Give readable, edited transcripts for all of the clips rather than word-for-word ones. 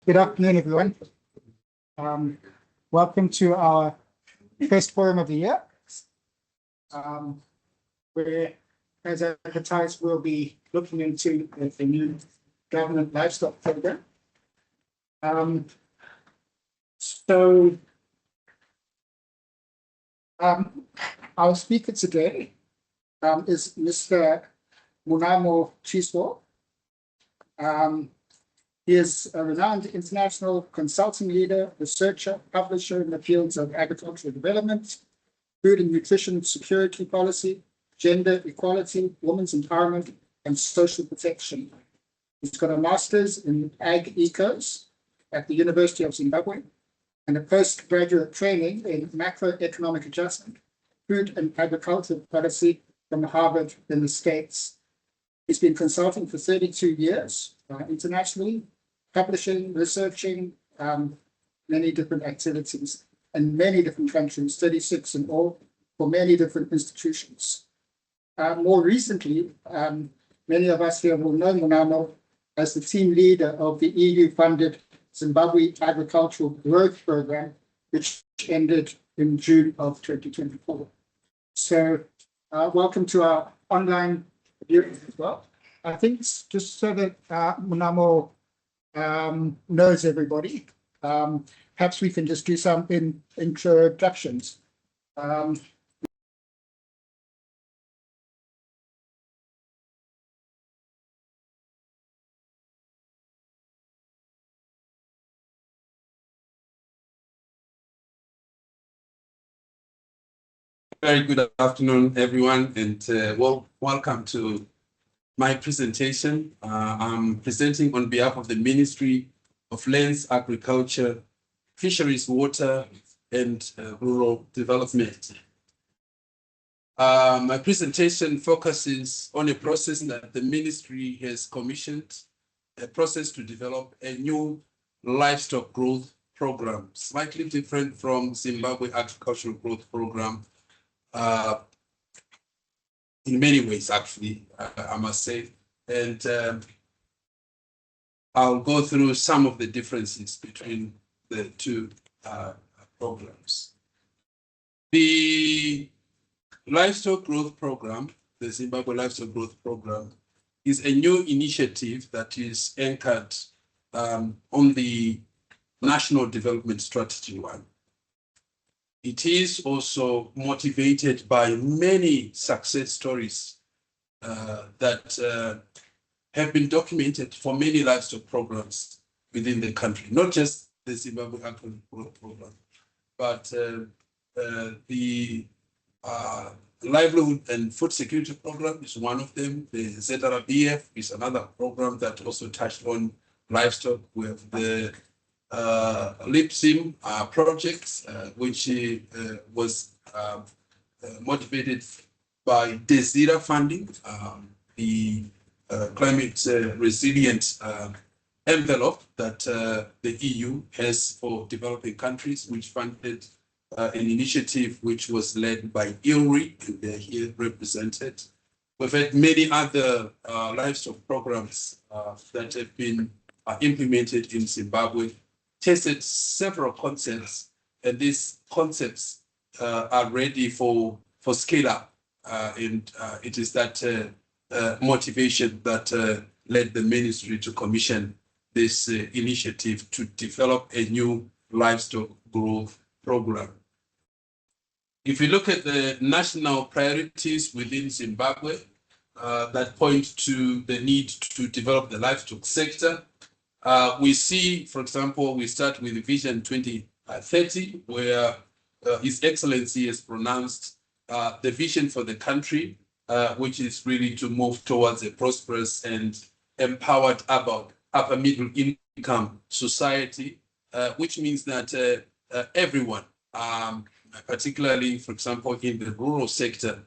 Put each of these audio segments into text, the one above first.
Good afternoon, everyone. Welcome to our first forum of the year, where, as advertised, we'll be looking into the new government livestock program. Our speaker today is Mr. Munamo Chiswo. He is a renowned international consulting leader, researcher, publisher in the fields of agricultural development, food and nutrition security policy, gender equality, women's empowerment, and social protection. He's got a master's in ag ecos at the University of Zimbabwe and a postgraduate training in macroeconomic adjustment, food and agriculture policy from Harvard in the States. He's been consulting for 32 years internationally, publishing, researching many different activities in many different countries, 36 in all, for many different institutions. More recently, many of us here will know Munamo as the team leader of the EU-funded Zimbabwe Agricultural Growth Program, which ended in June of 2024. So welcome to our online viewers as well. I think just so that Munamo knows everybody, perhaps we can just do some introductions. Very good afternoon, everyone, and welcome to my presentation. I'm presenting on behalf of the Ministry of Lands, Agriculture, Fisheries, Water, and Rural Development. My presentation focuses on a process that the ministry has commissioned, a process to develop a new livestock growth program, slightly different from Zimbabwe Agricultural Growth Program, in many ways, actually, I must say. And I'll go through some of the differences between the two programs. The Livestock Growth Program, the Zimbabwe Livestock Growth Program, is a new initiative that is anchored on the National Development Strategy 1. It is also motivated by many success stories that have been documented for many livestock programs within the country, not just the Zimbabwe Agricultural Growth Program, but the Livelihood and Food Security Program is one of them. The ZRBF is another program that also touched on livestock. We have the LIPSIM project, which was motivated by DESIRA funding, the climate resilient envelope that the EU has for developing countries, which funded an initiative which was led by ILRI, and they're here represented. We've had many other livestock programs that have been implemented in Zimbabwe, tested several concepts, and these concepts are ready for scale up. And it is that motivation that led the ministry to commission this initiative to develop a new livestock growth program. If you look at the national priorities within Zimbabwe that point to the need to develop the livestock sector, we see, for example, we start with Vision 2030, where His Excellency has pronounced the vision for the country, which is really to move towards a prosperous and empowered upper middle income society, which means that everyone, particularly, for example, in the rural sector,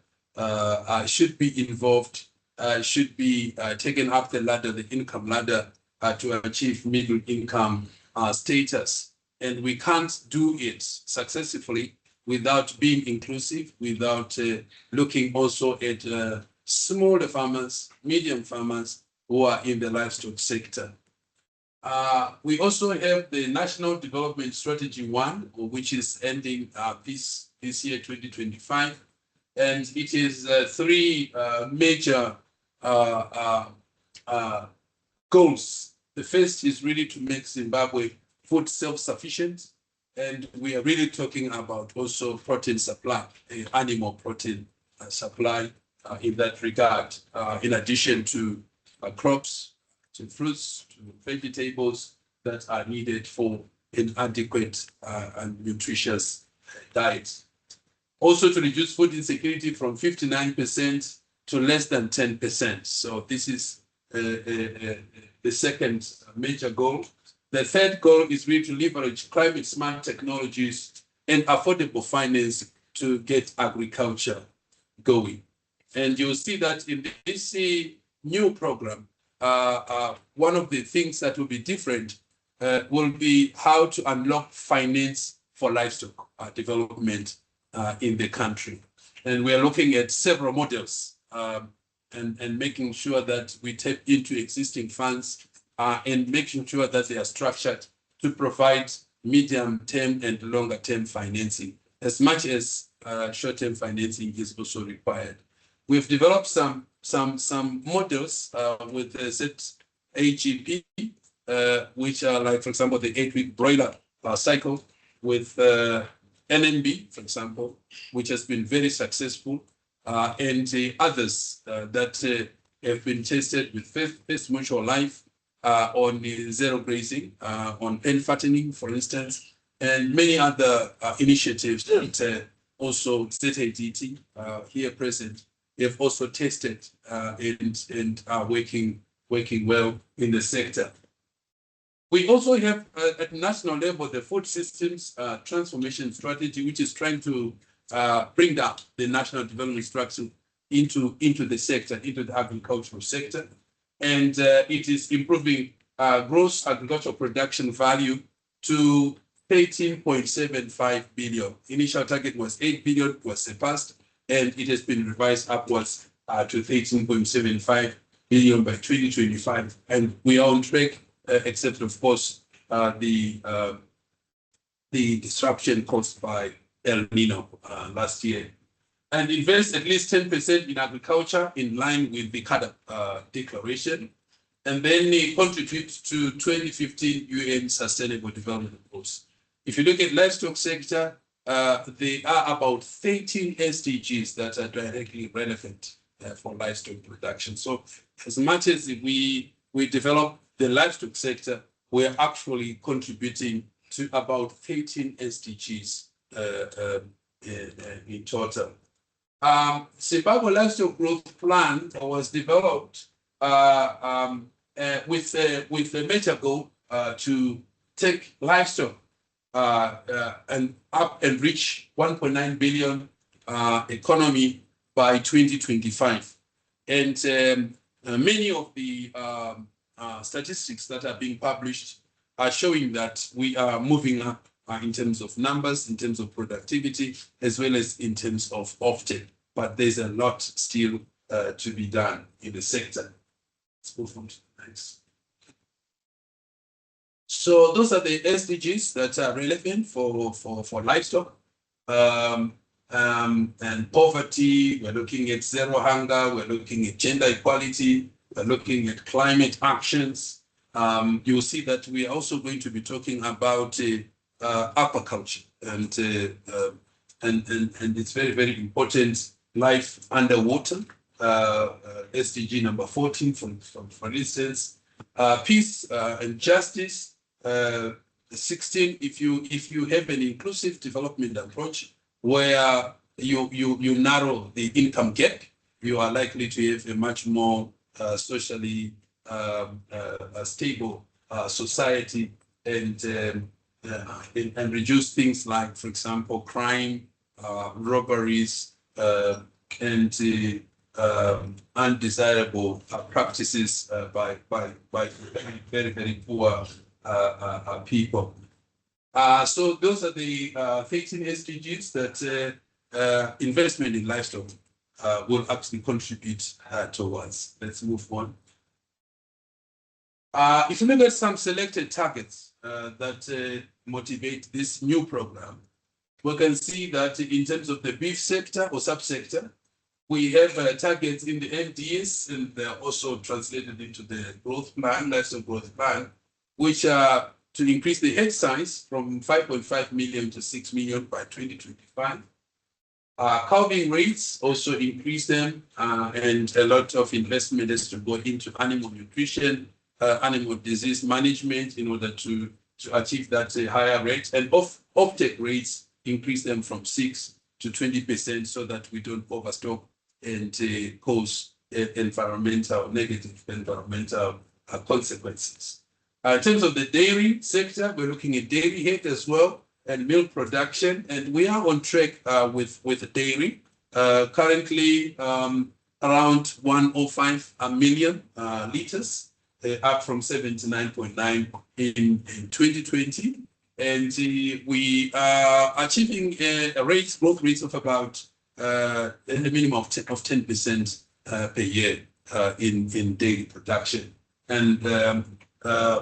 should be involved, should be taken up the ladder, the income ladder, to achieve middle income status. And we can't do it successfully without being inclusive, without looking also at smaller farmers, medium farmers who are in the livestock sector. We also have the National Development Strategy 1, which is ending this year, 2025. And it is three major goals. The first is really to make Zimbabwe food self-sufficient. And we are really talking about also protein supply, animal protein supply in that regard, in addition to crops, to fruits, to vegetables that are needed for an adequate and nutritious diet. Also to reduce food insecurity from 59% to less than 10%. So this is the second major goal. The third goal is really to leverage climate smart technologies and affordable finance to get agriculture going. And you'll see that in this new program, one of the things that will be different will be how to unlock finance for livestock development in the country. And we are looking at several models and making sure that we tap into existing funds and making sure that they are structured to provide medium-term and longer-term financing, as much as short-term financing is also required. We've developed some models with the ZAGP, which are like, for example, the 8-week broiler cycle with NMB, for example, which has been very successful, and others that have been tested with First Mutual Life on zero grazing, on pen fattening, for instance, and many other initiatives that also ZADT here present have also tested and are working well in the sector. We also have at national level the food systems transformation strategy, which is trying to bring down the national development structure into the sector, into the agricultural sector. And it is improving gross agricultural production value to 13.75 billion. Initial target was 8 billion, was surpassed, and it has been revised upwards to 13.75 billion by 2025. And we are on track, except of course the disruption caused by El Nino last year. And invest at least 10% in agriculture in line with the CADA declaration, and then contribute to 2015 UN Sustainable Development Goals. If you look at livestock sector, there are about 13 SDGs that are directly relevant for livestock production. So as much as we develop the livestock sector, we're actually contributing to about 13 SDGs in total. Zimbabwe Livestock Growth Plan was developed with a major goal to take livestock and up and reach 1.9 billion economy by 2025. And many of the statistics that are being published are showing that we are moving up in terms of numbers, in terms of productivity, as well as in terms of offtake. But there's a lot still to be done in the sector. Let's move on to the next. So those are the SDGs that are relevant for livestock. And poverty, we're looking at zero hunger, we're looking at gender equality, we're looking at climate actions. You'll see that we are also going to be talking about aquaculture, and it's very, very important. Life underwater, SDG number 14, for instance, peace and justice. 16, if you have an inclusive development approach where you narrow the income gap, you are likely to have a much more socially stable society, and reduce things like, for example, crime, robberies, and undesirable practices by very, very poor people. So those are the 13 SDGs that investment in livestock will actually contribute towards. Let's move on. If you look at some selected targets that motivate this new program, we can see that in terms of the beef sector or subsector, we have targets in the MDS, and they're also translated into the growth plan, livestock growth plan, which are to increase the head size from 5.5 million to 6 million by 2025. Calving rates also increase them, and a lot of investment is to go into animal nutrition, animal disease management in order to achieve that higher rate, and offtake rates increase them from 6 to 20% so that we don't overstock and cause negative environmental consequences. In terms of the dairy sector, we're looking at dairy head as well and milk production, and we are on track with the dairy. Currently around 105 million liters, up from 79.9 in 2020. And we are achieving a growth rate of about a minimum of 10% per year in dairy production. And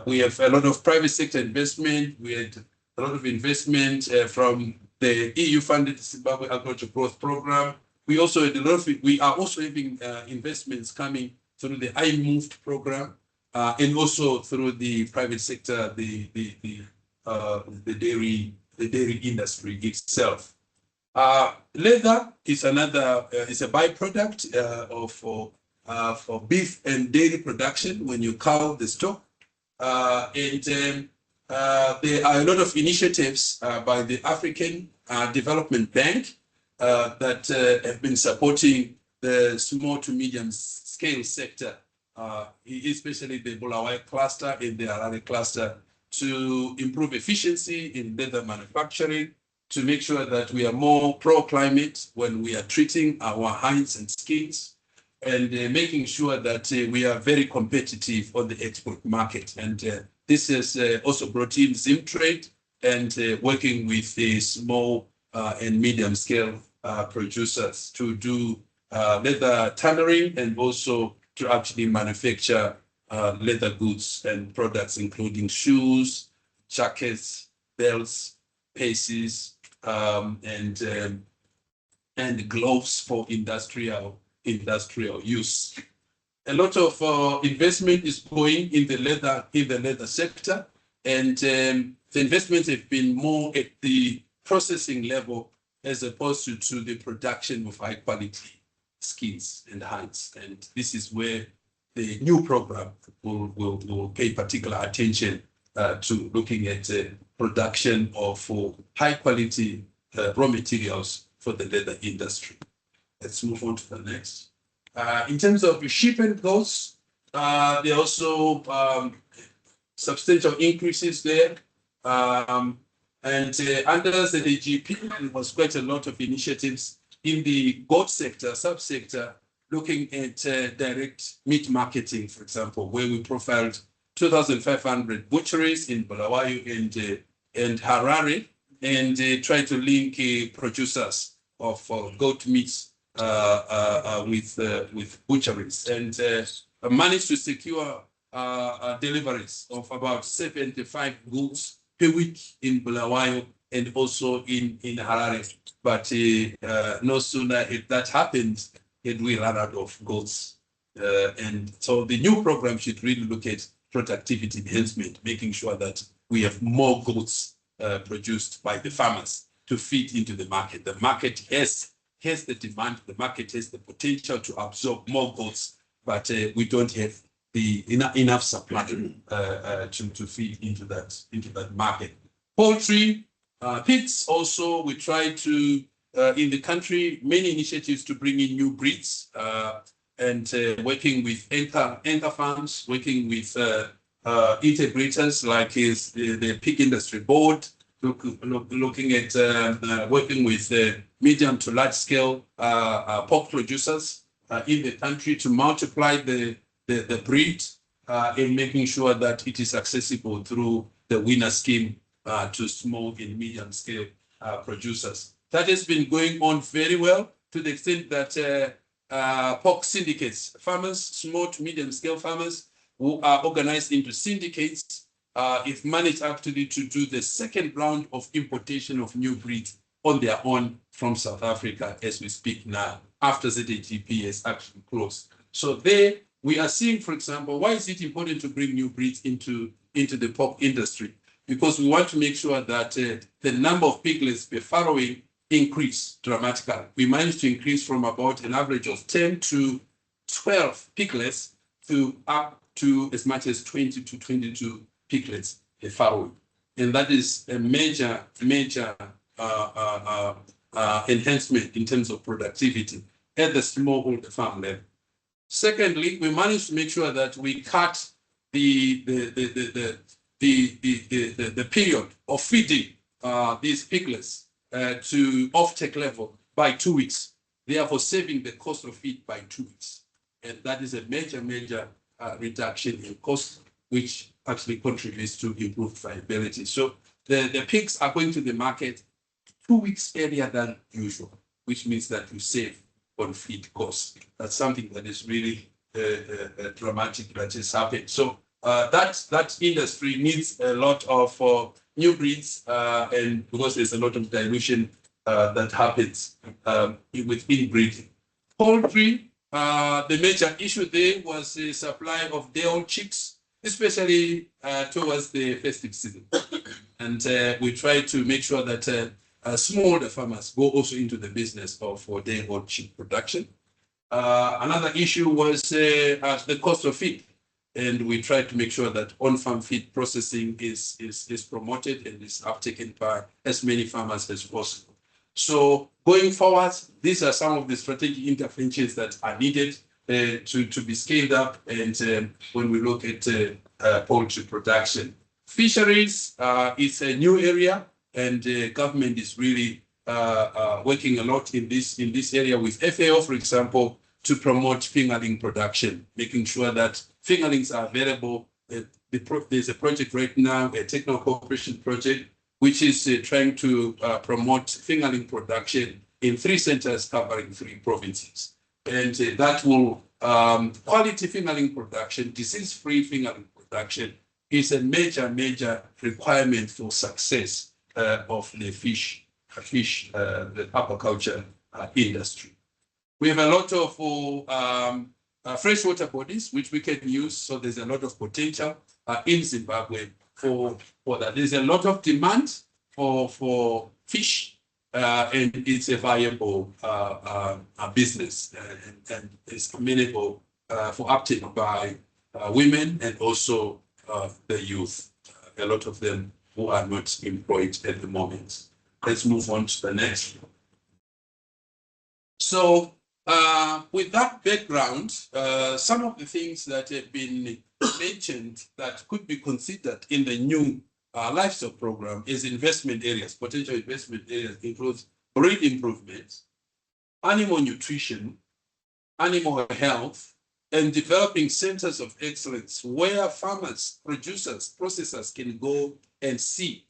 we have a lot of private sector investment. We had a lot of investment from the EU-funded Zimbabwe Agricultural Growth Program. We also had we are also having investments coming through the I-Moved program, and also through the private sector, the dairy industry itself. Leather is another is a byproduct of beef and dairy production when you cull the stock, and there are a lot of initiatives by the African Development Bank that have been supporting the small to medium scale sector, especially the Bulawayo cluster and the Harare cluster, to improve efficiency in leather manufacturing, to make sure that we are more pro-climate when we are treating our hides and skins, and making sure that we are very competitive on the export market. And this has also brought in Zimtrade and working with the small and medium scale producers to do leather tannering and also to actually manufacture leather goods and products, including shoes, jackets, belts, paces, and gloves for industrial use. A lot of investment is going in the leather sector, and the investments have been more at the processing level as opposed to the production of high quality skins and hides. And this is where the new program will pay particular attention to looking at production of high quality raw materials for the leather industry. Let's move on to the next. In terms of sheep and goats, there are also substantial increases there. And under the AGP, there was quite a lot of initiatives in the goat sector, subsector, looking at direct meat marketing, for example, where we profiled 2,500 butcheries in Bulawayo and Harare, and tried to link producers of goat meats with butcheries, and managed to secure deliveries of about 75 goats per week in Bulawayo and also in Harare. But no sooner had that happened, had we run out of goats. And so the new program should really look at productivity enhancement, making sure that we have more goats produced by the farmers to feed into the market. The market has the demand, the market has the potential to absorb more goats, but we don't have the enough supply to feed into that market. Poultry, pigs also, we try to in the country, many initiatives to bring in new breeds, and working with anchor farms, working with integrators like the Pig Industry Board, looking at working with medium to large scale pork producers in the country to multiply the breed, in making sure that it is accessible through the winner scheme to small and medium scale producers. That has been going on very well, to the extent that pork syndicates, farmers, small to medium scale farmers, who are organized into syndicates, if managed actually to do the second round of importation of new breeds on their own from South Africa as we speak now, after ZAGP has actually closed. So there we are seeing, for example, why is it important to bring new breeds into the pork industry? Because we want to make sure that the number of piglets per farrowing increase dramatically. We managed to increase from about an average of 10 to 12 piglets to up to as much as 20 to 22 piglets per farrowing. And that is a major enhancement in terms of productivity at the smallholder farm level. Secondly, we managed to make sure that we cut the period of feeding these piglets to off-take level by 2 weeks, therefore saving the cost of feed by 2 weeks. And that is a major reduction in cost, which actually contributes to improved viability. So the pigs are going to the market 2 weeks earlier than usual, which means that you save on feed costs. That's something that is really dramatic that has happened. So that industry needs a lot of new breeds, and because there's a lot of dilution that happens with inbreeding. Poultry, the major issue there was the supply of day-old chicks, especially towards the festive season. And we try to make sure that smallholder farmers go also into the business of day-old chick production. Another issue was the cost of feed. And we try to make sure that on-farm feed processing is promoted and is uptaken by as many farmers as possible. So going forward, these are some of the strategic interventions that are needed to be scaled up. And when we look at poultry production, fisheries is a new area, and government is really working a lot in this area with FAO, for example, to promote fingerling production, making sure that fingerlings are available. There's a project right now, a technical cooperation project, which is trying to promote fingerling production in 3 centers covering 3 provinces. And that will, quality fingerling production, disease-free fingerling production is a major requirement for success of the the aquaculture industry. We have a lot of freshwater bodies which we can use, so there's a lot of potential in Zimbabwe for that. There's a lot of demand for fish, and it's a viable business, and it's amenable for uptake by women and also the youth, a lot of them who are not employed at the moment. Let's move on to the next. So with that background, some of the things that have been mentioned that could be considered in the new livestock program is investment areas. Potential investment areas includes breed improvements, animal nutrition, animal health, and developing centers of excellence where farmers, producers, processors can go and see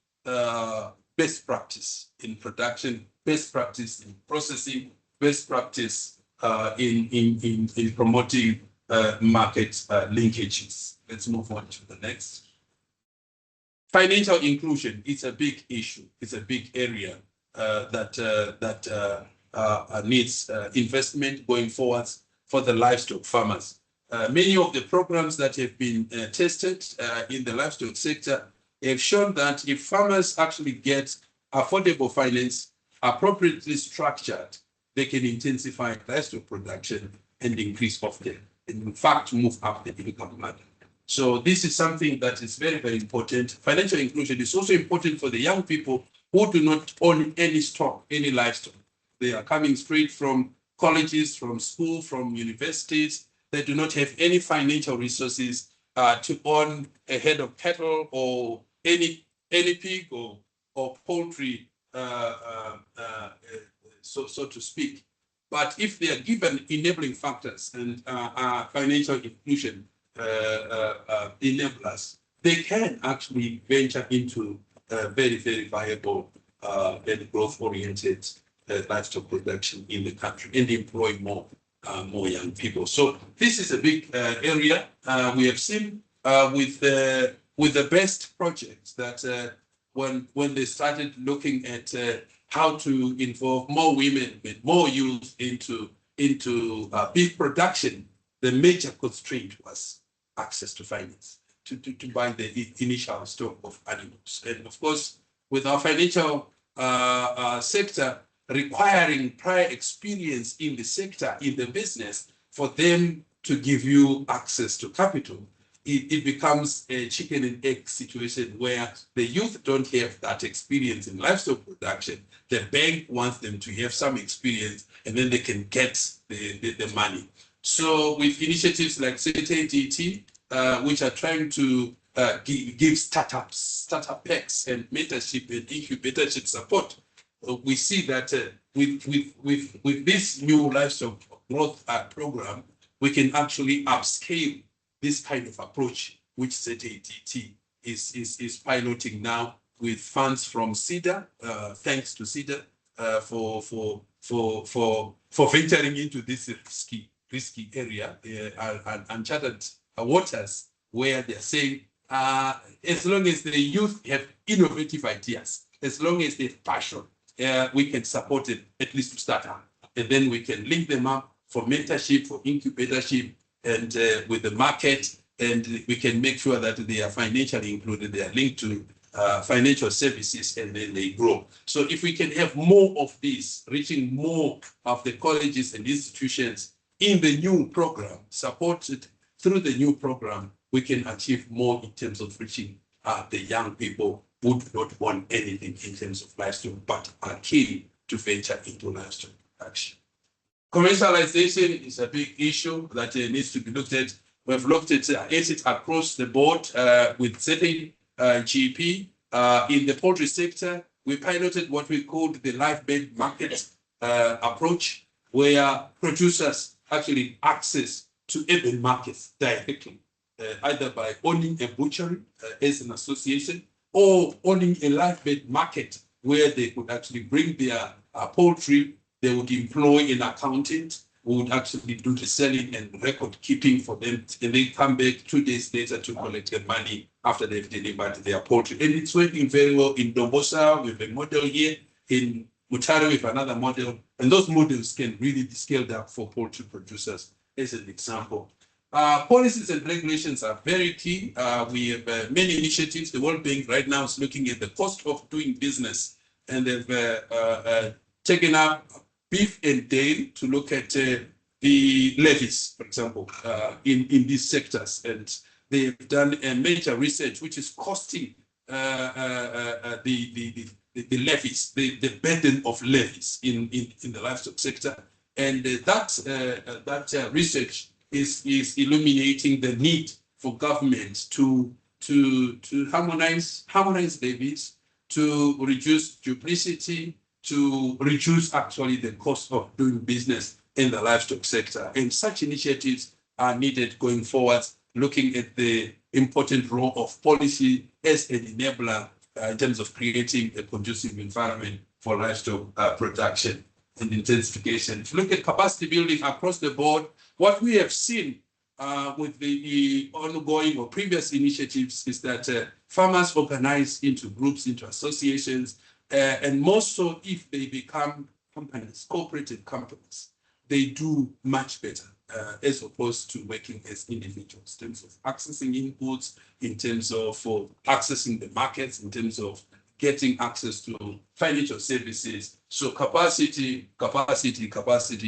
best practice in production, best practice in processing, best practice in promoting market linkages. Let's move on to the next. Financial inclusion is a big issue. It's a big area that needs investment going forward for the livestock farmers. Many of the programs that have been tested in the livestock sector have shown that if farmers actually get affordable finance appropriately structured, they can intensify livestock production and increase offtake, and in fact move up the income ladder. So this is something that is very important. Financial inclusion is also important for the young people who do not own any stock, any livestock. They are coming straight from colleges, from school, from universities. They do not have any financial resources to own a head of cattle or any pig or poultry, so to speak. But if they are given enabling factors and financial inclusion enablers, they can actually venture into very viable and growth-oriented livestock production in the country and employ more more young people. So this is a big area. We have seen with the best projects that when they started looking at how to involve more women and more youth into beef production, the major constraint was access to finance to buy the initial stock of animals. And of course, with our financial sector requiring prior experience in the sector, in the business, for them to give you access to capital, it becomes a chicken and egg situation where the youth don't have that experience in livestock production. The bank wants them to have some experience and then they can get the money. So with initiatives like ZADT, which are trying to give startup packs and mentorship and incubatorship support, we see that with this new livestock growth program, we can actually upscale this kind of approach, which ZADT is piloting now with funds from CEDA. Thanks to CEDA for venturing into this risky area, uncharted waters, where they're saying, as long as the youth have innovative ideas, as long as they have passion, we can support it at least to start up. And then we can link them up for mentorship, for incubatorship, and with the market, and we can make sure that they are financially included, they are linked to financial services, and then they grow. So if we can have more of this, reaching more of the colleges and institutions in the new program, supported through the new program, we can achieve more in terms of reaching the young people who do not want anything in terms of livestock, but are keen to venture into livestock production. Commercialization is a big issue that needs to be looked at. We've looked at it across the board with ZADT. In the poultry sector, we piloted what we called the live-bed market approach, where producers actually access to urban markets directly, either by owning a butchery as an association, or owning a live-bed market where they could actually bring their poultry. They would employ an accountant who would actually do the selling and record keeping for them, and they come back 2 days later to collect the money after they've delivered their poultry. And it's working very well in Dombosa. We have a model here. In Mutare, we have another model. And those models can really be scaled up for poultry producers, as an example. Policies and regulations are very key. We have many initiatives. The World Bank right now is looking at the cost of doing business, and they've taken up beef and dairy to look at the levies, for example, in these sectors. And they've done a major research which is costing the levies, the burden of levies in the livestock sector. And that research is illuminating the need for government to harmonize levies, to reduce duplicity, to reduce actually the cost of doing business in the livestock sector. And such initiatives are needed going forward, looking at the important role of policy as an enabler in terms of creating a conducive environment for livestock production and intensification. If you look at capacity building across the board, what we have seen with the ongoing or previous initiatives is that farmers organize into groups, into associations, and more so if they become companies, cooperative companies, they do much better as opposed to working as individuals in terms of accessing inputs, in terms of accessing the markets, in terms of getting access to financial services. So capacity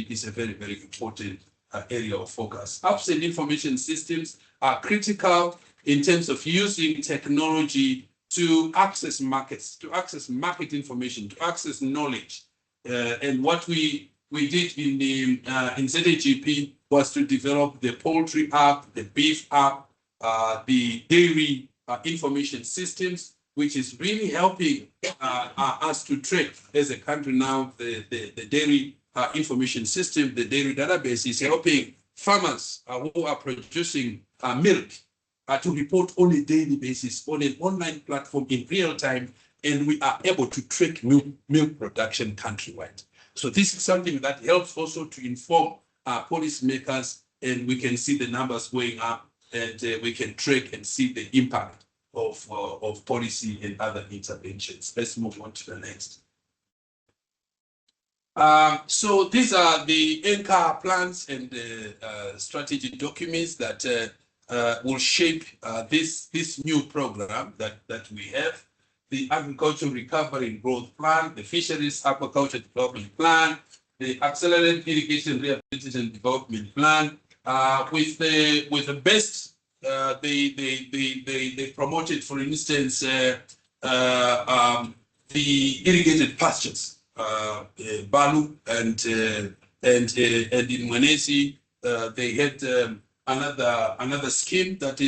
is a very, very important area of focus. Apps and information systems are critical in terms of using technology to access markets, to access market information, to access knowledge. And what we did in ZAGP was to develop the poultry app, the beef app, the dairy information systems, which is really helping us to track as a country now. The dairy information system, the dairy database, is helping farmers who are producing milk to report on a daily basis on an online platform in real time, and we are able to track milk production countrywide. So this is something that helps also to inform policymakers, and we can see the numbers going up, and we can track and see the impact of policy and other interventions. Let's move on to the next. So these are the anchor plans and strategy documents that will shape this new program that we have. The Agricultural Recovery and Growth Plan, the Fisheries Aquaculture Development Plan, the Accelerated Irrigation Rehabilitation and Development Plan, with the best they promoted, for instance, the irrigated pastures, Balu and in Mwenesi, they had another scheme that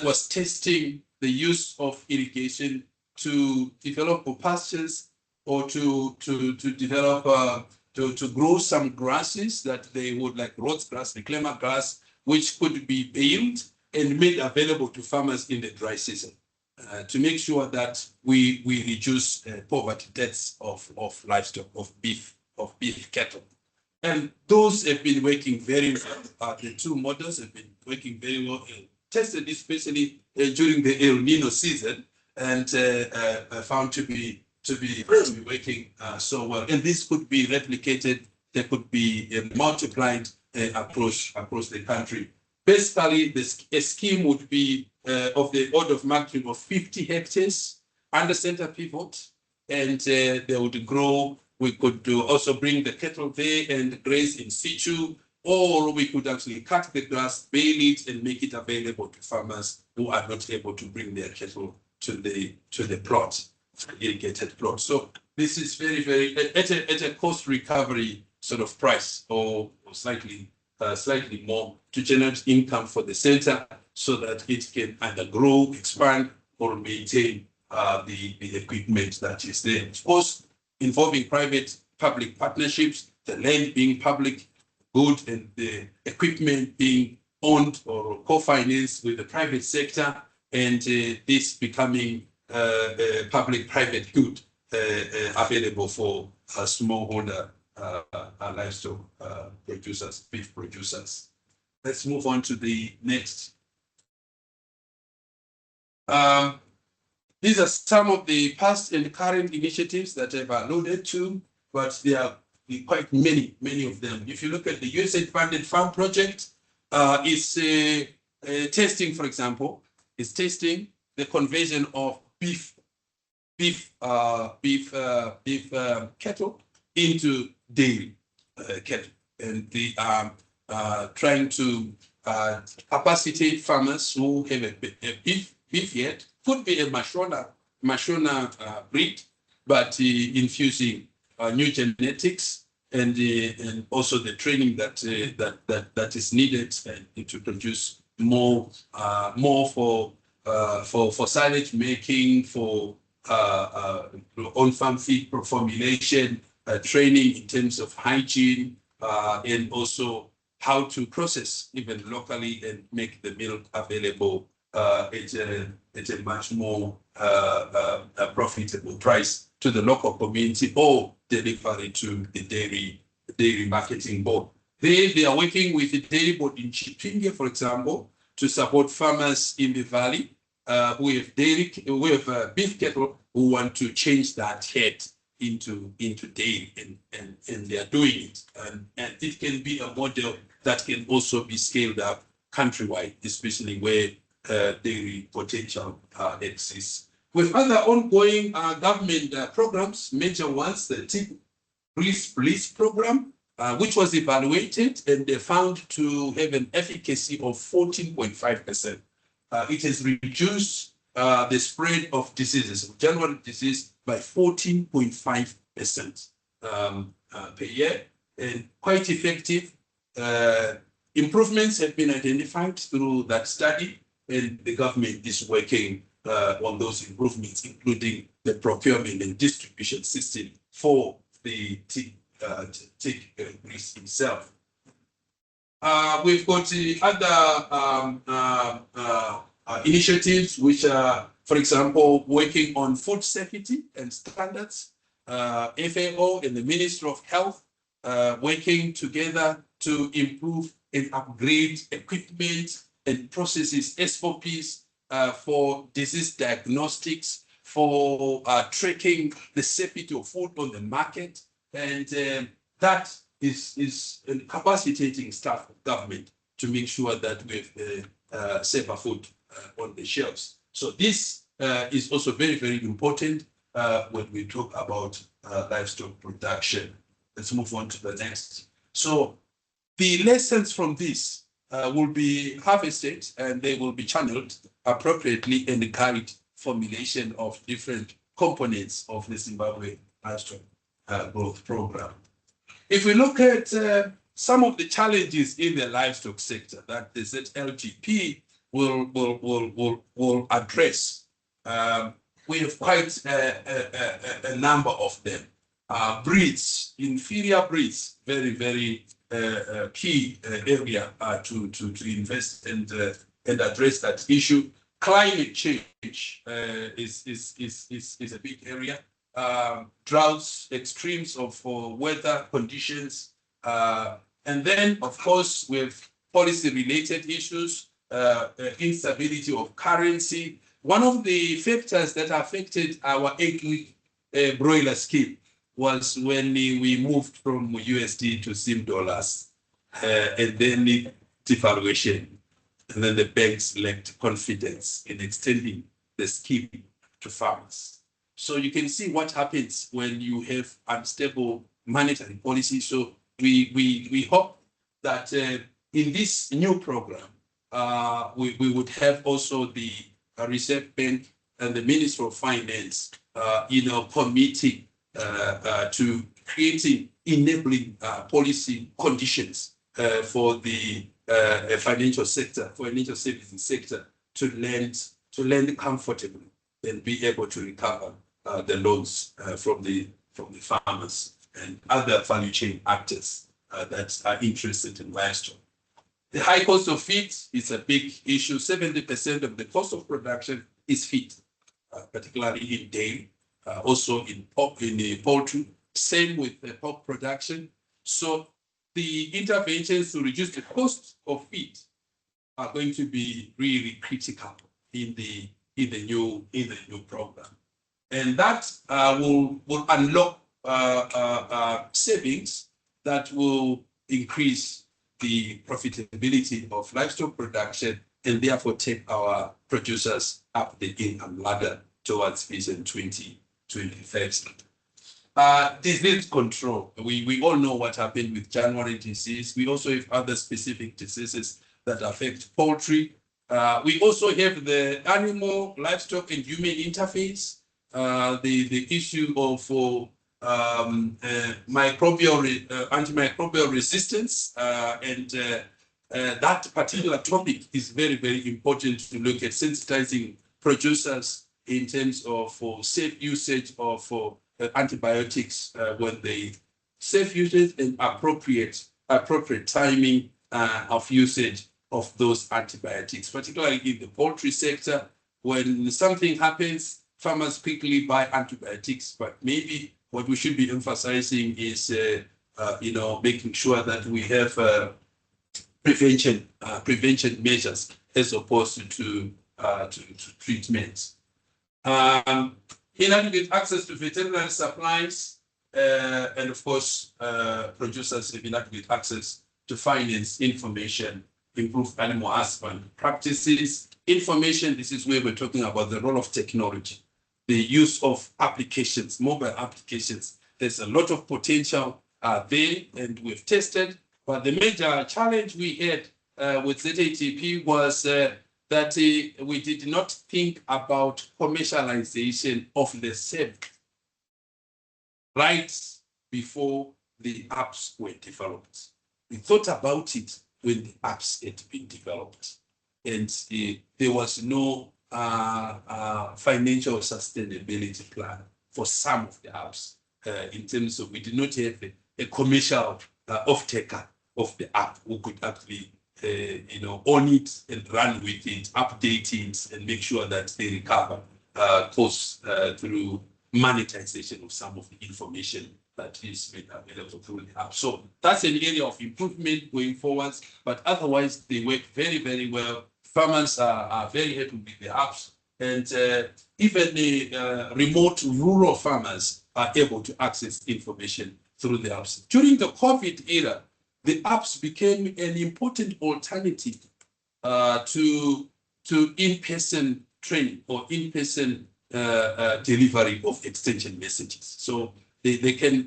was testing the use of irrigation to develop pastures or to develop to grow some grasses that they would, like Rhodes grass, reclaimer grass, which could be baled and made available to farmers in the dry season, to make sure that we reduce poverty deaths of livestock, of beef cattle. And those have been working very well. The two models have been working very well, tested especially during the El Nino season, and found to be working so well. And this could be replicated. There could be multiplied across the country. Basically, a scheme would be of the order of magnitude of 50 hectares under center pivot, and they would grow. We could also bring the cattle there and graze in situ, or we could actually cut the grass, bale it, and make it available to farmers who are not able to bring their cattle to the plot, irrigated plot. So this is very at a cost recovery sort of price, or slightly more, to generate income for the center so that it can either grow, expand, or maintain the equipment that is there. Of course, involving private-public partnerships, the land being public good and the equipment being owned or co-financed with the private sector, and this becoming public-private good available for smallholder livestock producers, beef producers. Let's move on to the next. These are some of the past and current initiatives that I've alluded to, but there are quite many of them. If you look at the USAID-funded farm project, it's testing, for example, is testing the conversion of beef cattle into dairy cattle, and they are trying to capacitate farmers who have a beef yet. Could be a Mashona breed, but infusing new genetics and also the training that is needed to produce more for silage making, for on-farm feed formulation, training in terms of hygiene, and also how to process even locally and make the milk available at a much more profitable price to the local community, or delivery to the dairy marketing board. They are working with the dairy board in Chipinge, for example, to support farmers in the valley who have beef cattle who want to change that head into dairy, and they are doing it, and it can be a model that can also be scaled up countrywide, especially where dairy potential exists. With other ongoing government programs, major ones, the TIP Police program, which was evaluated, and they found to have an efficacy of 14.5%. It has reduced the spread of diseases, general disease, by 14.5% per year, and quite effective. Improvements have been identified through that study, and the government is working on those improvements, including the procurement and distribution system for the tick grease itself. We've got other initiatives which are, for example, working on food safety and standards. FAO and the Ministry of Health working together to improve and upgrade equipment and processes, SOPs for disease diagnostics, for tracking the safety of food on the market, and that is capacitating staff of government to make sure that we have safer food on the shelves. So this is also very, very important when we talk about livestock production. Let's move on to the next. So the lessons from this will be harvested and they will be channeled appropriately in the guide formulation of different components of the Zimbabwe livestock growth program. If we look at some of the challenges in the livestock sector that the ZLGP will address, we have quite a number of them. Breeds, inferior breeds, very, very key area to invest and address that issue. Climate change is a big area. Droughts, extremes of weather conditions, and then, of course, with policy-related issues, instability of currency. One of the factors that affected our egg broiler scheme was when we moved from USD to Zim dollars, and then the devaluation, and then the banks lacked confidence in extending the scheme to farmers. So you can see what happens when you have unstable monetary policy. So we hope that in this new program, we would have also the Reserve Bank and the Ministry of Finance, committing to creating enabling policy conditions for the financial sector, financial services sector, to lend comfortably and be able to recover the loans from the farmers and other value chain actors that are interested in livestock. The high cost of feed is a big issue. 70% of the cost of production is feed, particularly in dairy, also in pork, in the poultry. Same with the pork production. So the interventions to reduce the cost of feed are going to be really critical in the new program, and that will unlock savings that will increase the profitability of livestock production and therefore take our producers up the income ladder towards Vision 2030. Disease control. We all know what happened with January disease. We also have other specific diseases that affect poultry. We also have the animal, livestock, and human interface. The issue of antimicrobial resistance, and that particular topic is very, very important to look at, sensitizing producers in terms of safe usage of antibiotics when they safe usage and appropriate timing of usage of those antibiotics, particularly in the poultry sector. When something happens, farmers quickly buy antibiotics, but maybe what we should be emphasizing is, making sure that we have prevention measures as opposed to treatments. Inadequate access to veterinary supplies, and of course, producers have inadequate access to finance, information, improve animal husbandry practices. Information, this is where we're talking about the role of technology, the use of applications, mobile applications. There's a lot of potential there, and we've tested. But the major challenge we had with ZATP was that we did not think about commercialization of the service right before the apps were developed. We thought about it when the apps had been developed, and there was no financial sustainability plan for some of the apps, in terms of we did not have a commercial off-taker of the app who could actually own it and run with it, update it, and make sure that they recover costs through monetization of some of the information that is made available through the app. So that's an area of improvement going forwards, but otherwise they work very, very well. Farmers are very happy with the apps, and even the remote rural farmers are able to access information through the apps. During the COVID era, the apps became an important alternative to in-person training or in-person delivery of extension messages. So they can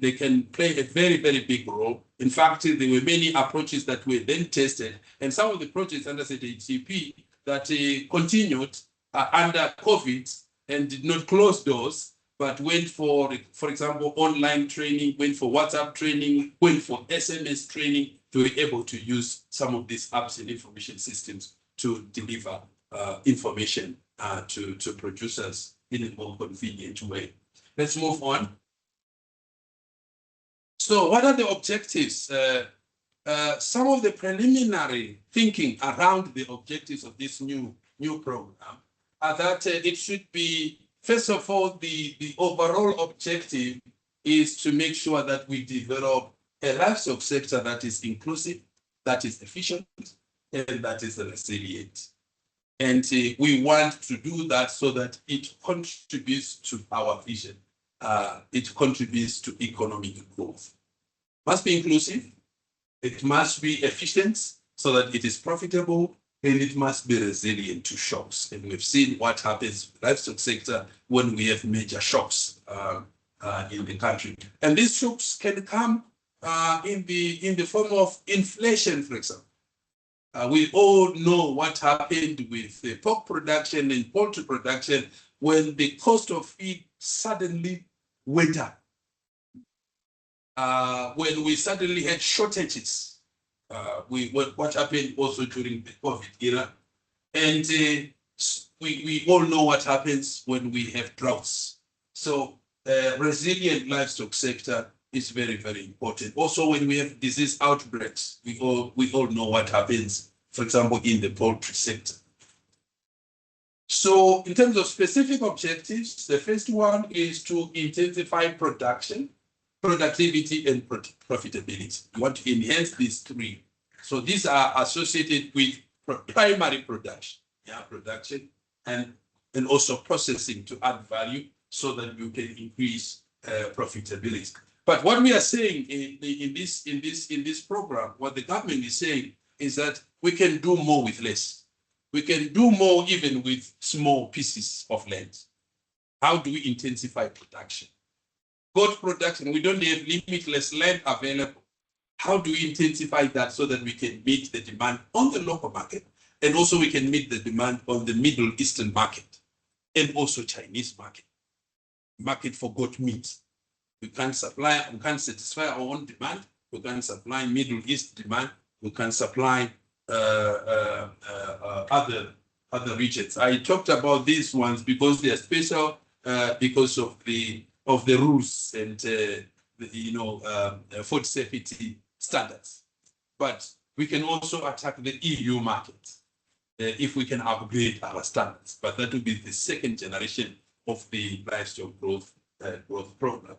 play a very, very big role. In fact, there were many approaches that were then tested, and some of the projects under ZHCP that continued under COVID and did not close doors, but went for example, online training, went for WhatsApp training, went for SMS training, to be able to use some of these apps and information systems to deliver information to producers in a more convenient way. Let's move on. So what are the objectives? Some of the preliminary thinking around the objectives of this new program are that it should be, first of all, the overall objective is to make sure that we develop a livestock sector that is inclusive, that is efficient, and that is resilient. And we want to do that so that it contributes to our vision. It contributes to economic growth. Must be inclusive, it must be efficient so that it is profitable, and it must be resilient to shocks. And we've seen what happens in the livestock sector when we have major shocks in the country. And these shocks can come in the form of inflation, for example. We all know what happened with the pork production and poultry production when the cost of feed suddenly went up. When we suddenly had shortages, what happened also during the COVID era, and we all know what happens when we have droughts. So resilient livestock sector is very, very important. Also, when we have disease outbreaks, we all know what happens, for example, in the poultry sector. So in terms of specific objectives, the first one is to intensify production, productivity, and profitability. We want to enhance these three. So these are associated with primary production, production and also processing to add value so that you can increase profitability. But what we are saying in this program, what the government is saying is that we can do more with less. We can do more even with small pieces of land. How do we intensify production? Goat production, we don't have limitless land available. How do we intensify that so that we can meet the demand on the local market, and also we can meet the demand on the Middle Eastern market and also Chinese market for goat meat? We can't satisfy our own demand. We can supply Middle East demand. We can supply other regions. I talked about these ones because they are special because of the rules and food safety standards. But we can also attack the EU market if we can upgrade our standards. But that will be the second generation of the livestock growth program.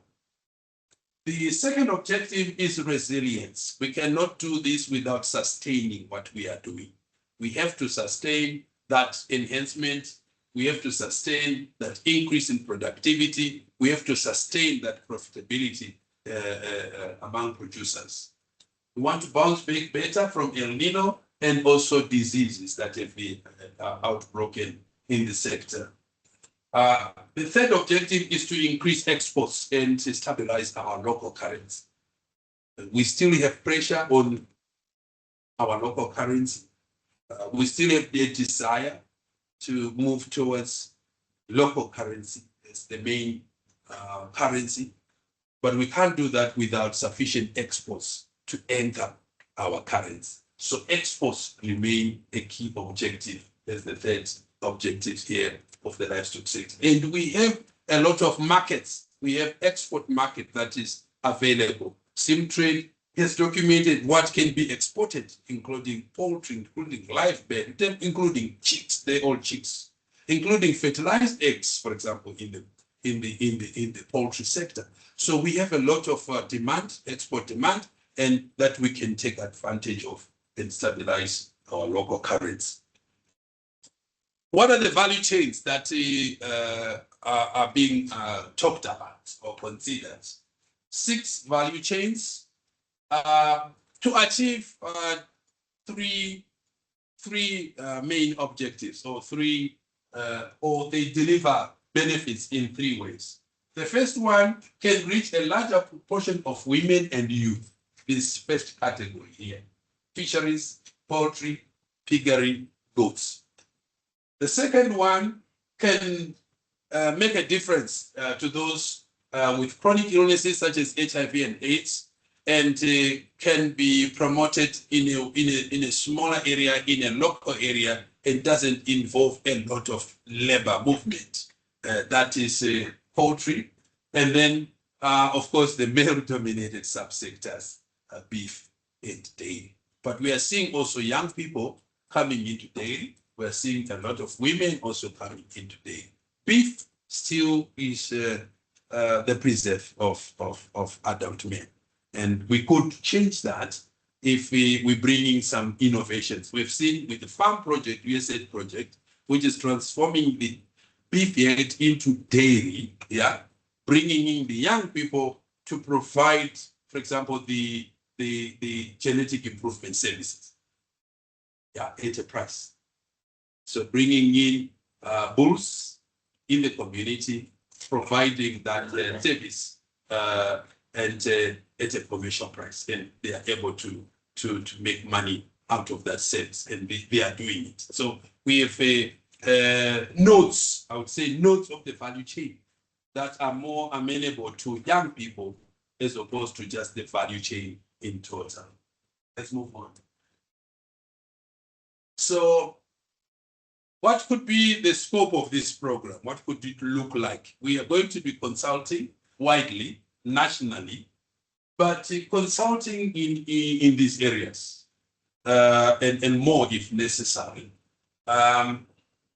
The second objective is resilience. We cannot do this without sustaining what we are doing. We have to sustain that enhancement. We have to sustain that increase in productivity. We have to sustain that profitability among producers. We want to bounce back better from El Nino and also diseases that have been outbroken in the sector. The third objective is to increase exports and to stabilize our local currency. We still have pressure on our local currency. We still have the desire to move towards local currency as the main currency, but we can't do that without sufficient exports to anchor our currency. So exports remain a key objective as the third objective here of the livestock sector. And we have a lot of markets. We have export market that is available. Simtrade has documented what can be exported, including poultry, including live bird, including chicks, they're all chicks, including fertilized eggs, for example, in in the poultry sector. So we have a lot of demand, export demand, and that we can take advantage of and stabilize our local currency. What are the value chains that are being talked about or considered? 6 value chains to achieve three main objectives, or they deliver benefits in 3 ways. The first one can reach a larger proportion of women and youth. This first category here: fisheries, poultry, piggery, goats. The second one can make a difference to those with chronic illnesses such as HIV and AIDS, and can be promoted in a smaller area, in a local area, and doesn't involve a lot of labor movement. That is poultry. And then, of course, the male-dominated subsectors, beef and dairy. But we are seeing also young people coming into dairy. We're seeing a lot of women also coming into dairy. Beef still is the preserve of adult men. And we could change that if we bring in some innovations. We've seen with the farm project, USAID project, which is transforming the beef yard into dairy, bringing in the young people to provide, for example, the genetic improvement services, at a price. So bringing in bulls in the community, providing that service and at a commercial price, and they are able to make money out of that service, and they are doing it. So we have nodes, I would say, nodes of the value chain that are more amenable to young people as opposed to just the value chain in total. Let's move on. So what could be the scope of this program? What could it look like? We are going to be consulting widely, nationally, but consulting in these areas and more if necessary.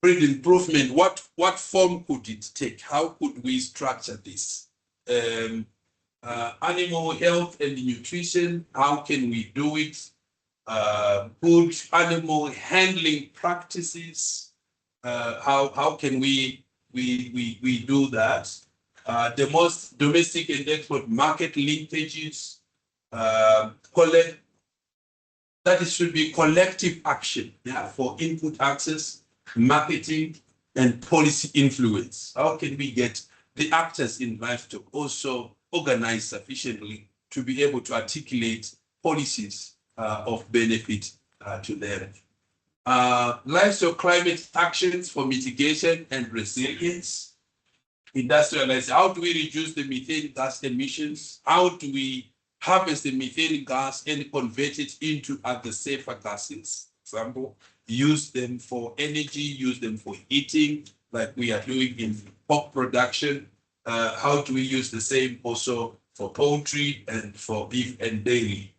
Breed improvement, what form could it take? How could we structure this? Animal health and nutrition, how can we do it? Good animal handling practices, how can we do that? The most domestic and export market linkages, should be collective action, for input access, marketing, and policy influence. How can we get the actors in livestock also organized sufficiently to be able to articulate policies of benefit to them? Livestock climate actions for mitigation and resilience. Industrialize. How do we reduce the methane gas emissions? How do we harvest the methane gas and convert it into other safer gases? For example, use them for energy, use them for heating, like we are doing in pork production. How do we use the same also for poultry and for beef and dairy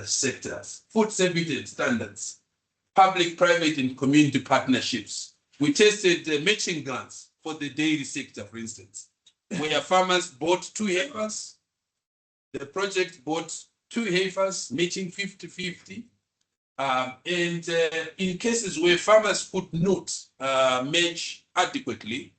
sectors? Food safety standards, public, private, and community partnerships. We tested matching grants for the dairy sector, for instance, where farmers bought 2 heifers. The project bought 2 heifers, matching 50-50. And in cases where farmers could not match adequately,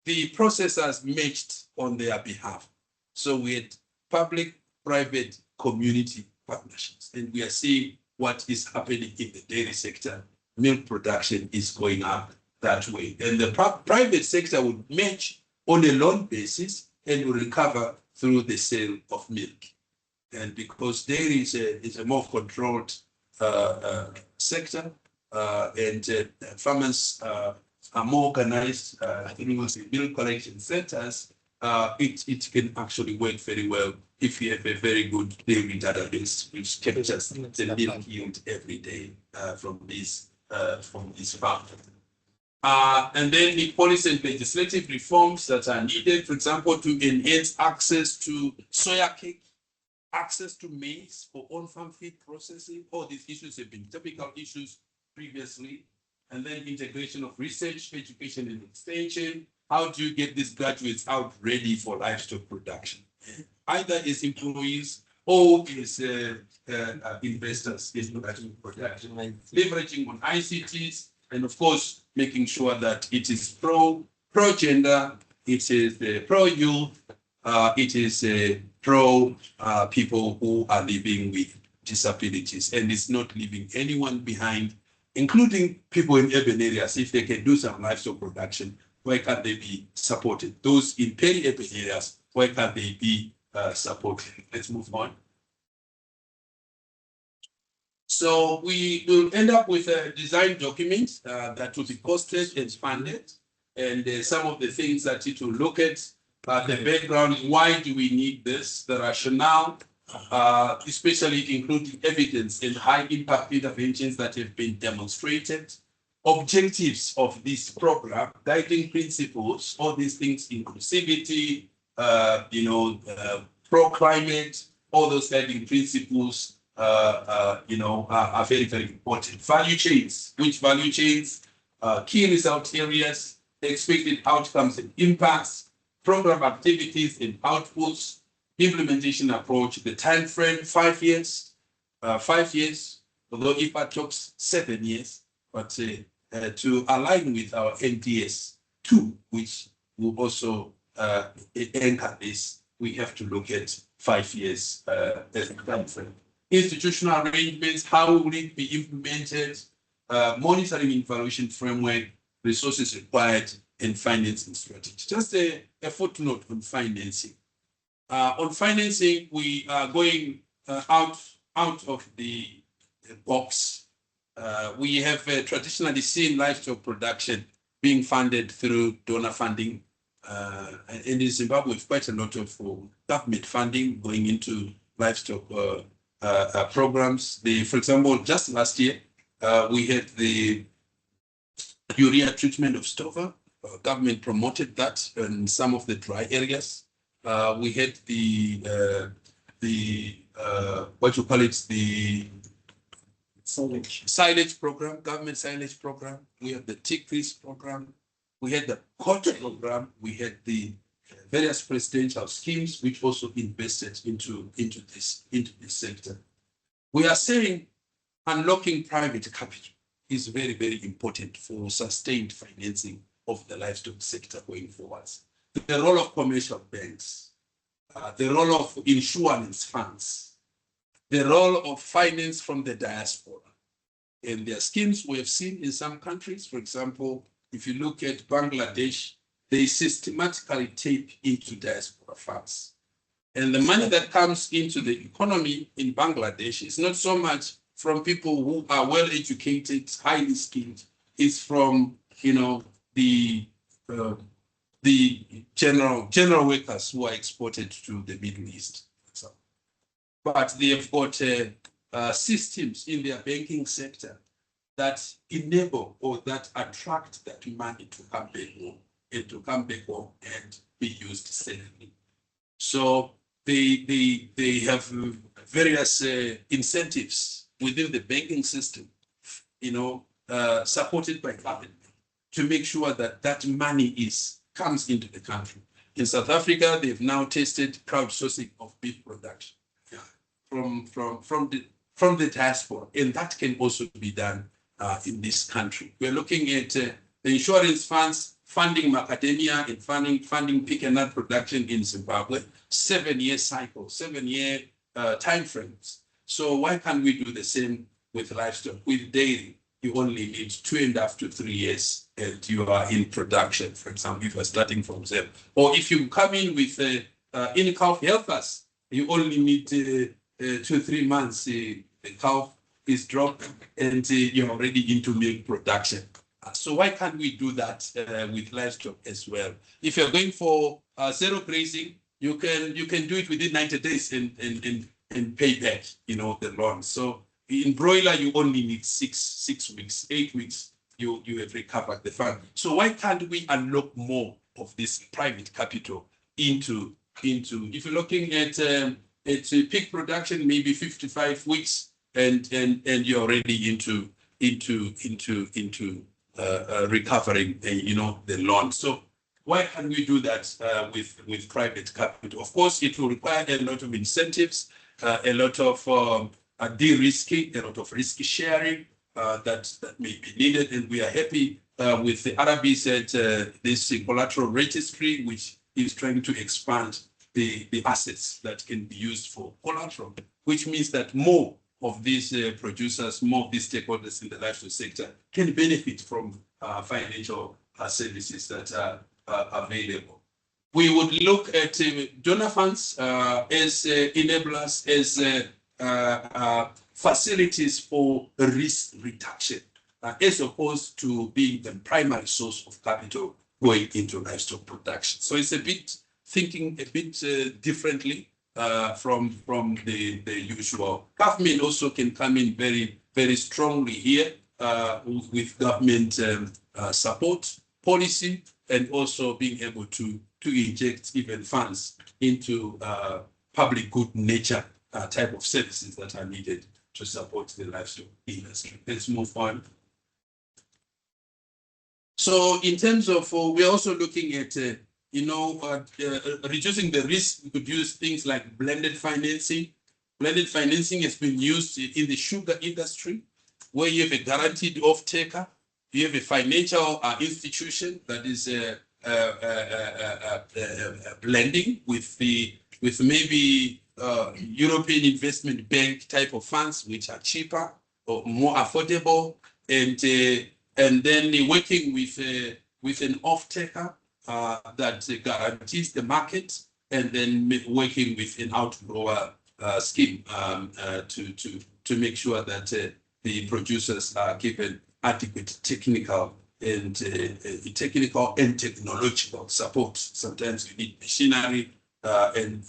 the processors matched on their behalf. So we had public, private, community partnerships, and we are seeing what is happening in the dairy sector. Milk production is going up that way, and the private sector would match on a loan basis and will recover through the sale of milk. And because dairy is a more controlled sector, and farmers are more organized through the milk collection centers, it can actually work very well if you have a very good dairy database which captures the milk yield every day from these farms. And then the policy and legislative reforms that are needed, for example, to enhance access to soya cake, access to maize for on-farm feed processing. All these issues have been typical issues previously. And then integration of research, education, and extension, how do you get these graduates out ready for livestock production? Either as employees or as investors in livestock production, leveraging on ICTs, and of course, making sure that it is pro-gender, it is pro-youth, it is pro people who are living with disabilities, and it's not leaving anyone behind, including people in urban areas. If they can do some livestock production, why can't they be supported? Those in peri-urban areas, why can't they be supported? Let's move on. So we will end up with a design document that will be costed and funded, and some of the things that it will look at, the background, why do we need this, the rationale, especially including evidence and high impact interventions that have been demonstrated, objectives of this program, guiding principles, all these things, inclusivity, pro-climate, all those guiding principles, are very, very important. Value chains, which value chains, key result areas, expected outcomes and impacts, program activities and outputs, implementation approach, the time frame, 5 years, although IPA talks 7 years, but to align with our NDS 2, which will also anchor this, we have to look at 5 years as a time frame. Institutional arrangements, how will it be implemented, monitoring and evaluation framework, resources required, and financing strategy. Just a footnote on financing. On financing, we are going out of the box. We have traditionally seen livestock production being funded through donor funding. And in Zimbabwe, we have quite a lot of government funding going into livestock programs. For example, just last year, we had the urea treatment of stover. Government promoted that in some of the dry areas. We had the silage program, government silage program. We have the tick freeze program. We had the cotton program. We had the various presidential schemes which also invested into this sector. We are saying unlocking private capital is very, very important for sustained financing of the livestock sector going forwards. The role of commercial banks, the role of insurance funds, the role of finance from the diaspora. And there are schemes we have seen in some countries. For example, if you look at Bangladesh, they systematically tap into diaspora funds. And the money that comes into the economy in Bangladesh is not so much from people who are well educated, highly skilled. It's from, the general workers who are exported to the Middle East. So, but they have got systems in their banking sector that enable or that attract that money to come back home and be used safely. So they have various incentives within the banking system, supported by government to make sure that that money comes into the country. In South Africa, they've now tested crowdsourcing of beef production from the diaspora, and that can also be done in this country. We're looking at the insurance funds funding macadamia and funding pig and nut production in Zimbabwe. 7-year cycle, 7-year time frames. So why can't we do the same with livestock? With dairy, you only need 2.5 to 3 years and you are in production. For example, if you're starting from zero. Or if you come in with in-calf healthers, you only need 2-3 months. The calf is dropped and you're already into milk production. So why can't we do that with livestock as well? If you're going for zero grazing, you can do it within 90 days and pay back, the loan. So in broiler, you only need 6 weeks, 8 weeks. You have recovered the fund. So why can't we unlock more of this private capital into if you're looking at pig production, maybe 55 weeks, and you're already into recovering, the loan. So why can we do that with private capital? Of course, it will require a lot of incentives, a lot of de-risking, a lot of risk sharing that may be needed. And we are happy with the RBZ, this collateral registry, which is trying to expand the assets that can be used for collateral, which means that more of these producers, more of these stakeholders in the livestock sector can benefit from financial services that are available. We would look at donor funds as enablers, as facilities for risk reduction, as opposed to being the primary source of capital going into livestock production. So it's a bit thinking a bit differently from the usual. Government also can come in very, very strongly here with government support, policy, and also being able to inject even funds into public good nature type of services that are needed to support the livestock industry. Let's move on. So in terms of, we're also looking at, reducing the risk. We could use things like blended financing. Blended financing has been used in the sugar industry, where you have a guaranteed off-taker. You have a financial institution that is blending with maybe European Investment Bank type of funds, which are cheaper or more affordable, and then working with an off-taker that guarantees the market, and then working with an outgrower scheme to make sure that the producers are given adequate technical and technological support. Sometimes you need machinery, and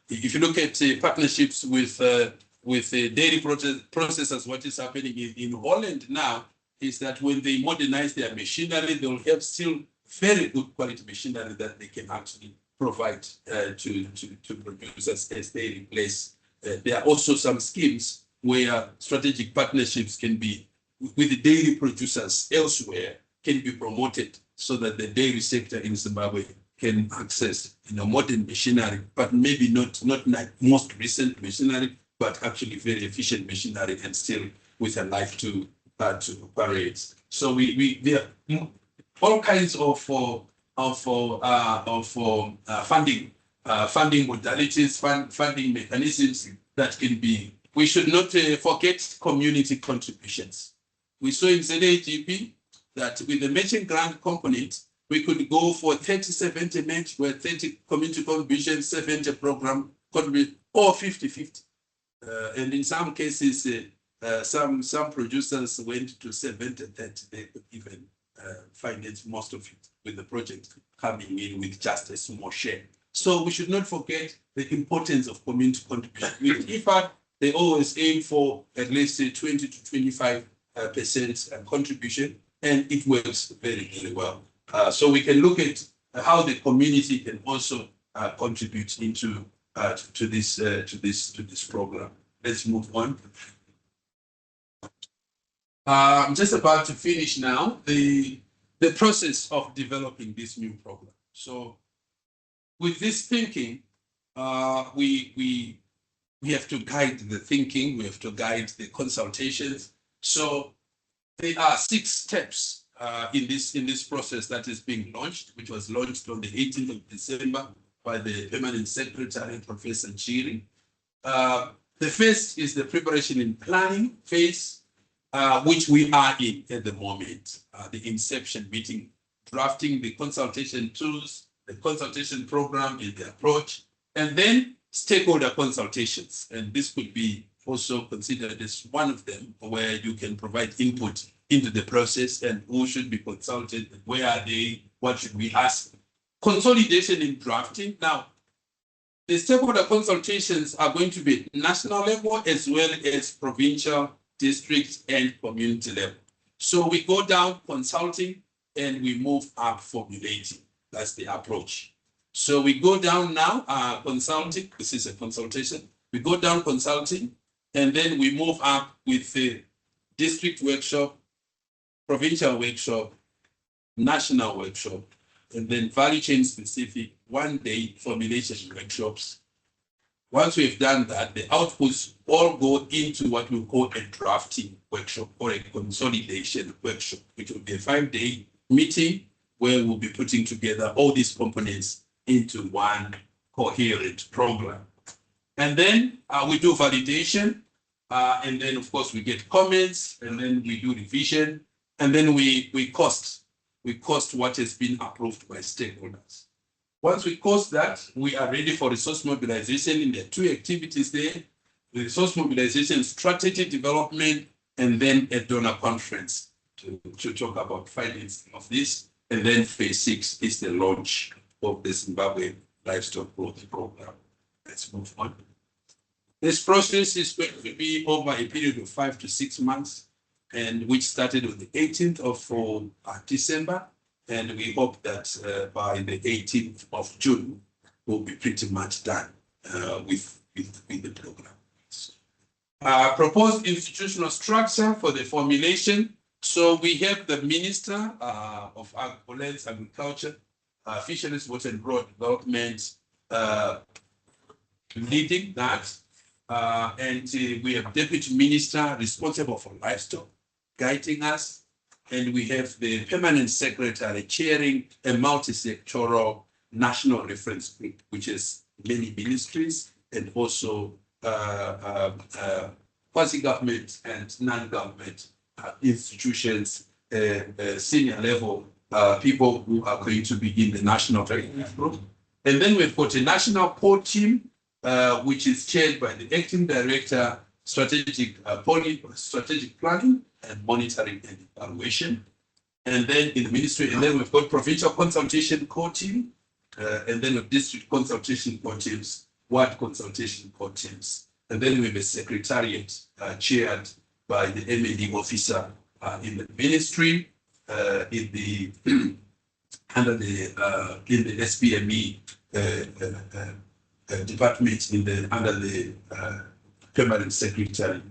if you look at partnerships with dairy processors, what is happening in Holland now is that when they modernize their machinery, they'll have still very good quality machinery that they can actually provide to producers as they replace. There are also some schemes where strategic partnerships can be with the dairy producers elsewhere, can be promoted so that the dairy sector in Zimbabwe can access modern machinery, but maybe not like most recent machinery, but actually very efficient machinery and still with a life to operate. So there are all kinds of funding modalities, funding mechanisms that can be. We should not forget community contributions. We saw in ZAGP that with the matching grant component, we could go for 30-70 match, where 30 community contribution, 70 program contribution, or 50-50. And in some cases, some producers went to 70-30. They could even finance most of it with the project coming in with just a small share. So we should not forget the importance of community contribution. With IFAD, they always aim for at least 20 to 25% contribution, and it works very, very well. So we can look at how the community can also contribute into to this program. Let's move on. I'm just about to finish now the process of developing this new program. So with this thinking, we have to guide the thinking, we have to guide the consultations. So there are 6 steps in this process that is being launched, which was launched on the 18th of December by the Permanent Secretary, Professor Chiri. The first is the preparation and planning phase, which we are in at the moment. The inception meeting, drafting the consultation tools, the consultation program and the approach, and then stakeholder consultations. And this could be also considered as one of them, where you can provide input into the process and who should be consulted, where are they, what should we ask. Consolidation in drafting. Now, the stakeholder consultations are going to be national level as well as provincial, district, and community level. So we go down consulting and we move up formulating. That's the approach. So we go down now consulting. This is a consultation. We go down consulting, and then we move up with the district workshop, provincial workshop, national workshop, and then value chain specific 1 day formulation workshops. Once we've done that, the outputs all go into what we call a drafting workshop or a consolidation workshop, which will be a 5-day meeting where we'll be putting together all these components into one coherent program. And then we do validation, and then of course we get comments, and then we do revision, and then we cost what has been approved by stakeholders. Once we cost that, we are ready for resource mobilization in the 2 activities there: the resource mobilization, strategy development, and then a donor conference to talk about financing of this. And then phase 6 is the launch of the Zimbabwe Livestock Growth Program. Let's move on. This process is going to be over a period of 5 to 6 months, and which started on the 18th of December. And we hope that by the 18th of June, we'll be pretty much done with the program. Proposed institutional structure for the formulation. So we have the Minister of Lands, Agriculture, Fisheries, Water and Rural Development leading that. And we have Deputy Minister responsible for livestock guiding us. And we have the Permanent Secretary chairing a multi-sectoral national reference group, which is many ministries and also quasi-government and non-government institutions, senior level people who are going to be in the national reference group. And then we've got a national core team, which is chaired by the Acting Director, Strategic Planning and Monitoring and Evaluation. And then in the ministry, and then we've got Provincial Consultation Core Team, and then with District Consultation Core Teams, Ward Consultation Core Teams. And then we have a Secretariat chaired by the MLA officer in the ministry, in the under the in the SPME department under the Permanent Secretary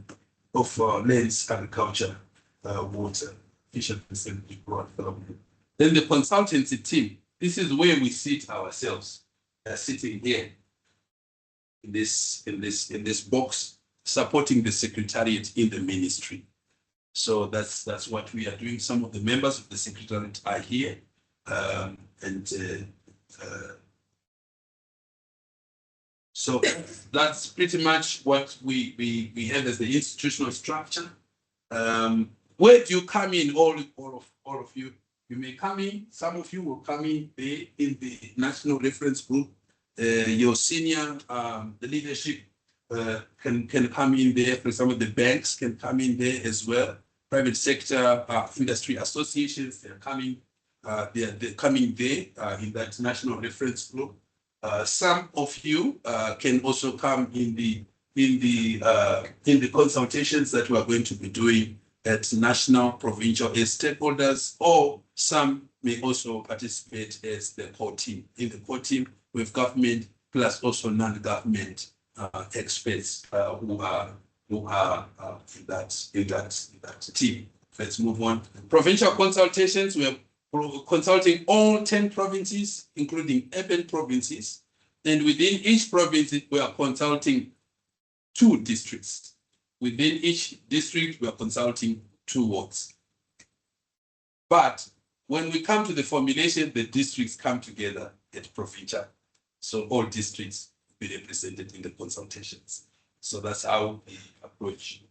of Lands, Agriculture, Water, Fisheries and Rural Development. Then the consultancy team. This is where we sit ourselves, sitting here in this box, supporting the Secretariat in the ministry. So that's what we are doing. Some of the members of the Secretariat are here, so that's pretty much what we have as the institutional structure. Where do you come in, all of you? You may come in, some of you will come in there in the national reference group. Your senior, the leadership can come in there. For example, the banks can come in there as well. Private sector, industry associations, they're coming there in that national reference group. Some of you can also come in the consultations that we are going to be doing at national, provincial as stakeholders, or some may also participate as the core team. In the core team, with government plus also non-government experts who are in that team. Let's move on. Provincial consultations, we are consulting all 10 provinces, including urban provinces. And within each province, we are consulting 2 districts. Within each district, we are consulting 2 wards. But when we come to the formulation, the districts come together at provincial. So all districts will be represented in the consultations. So that's how the approach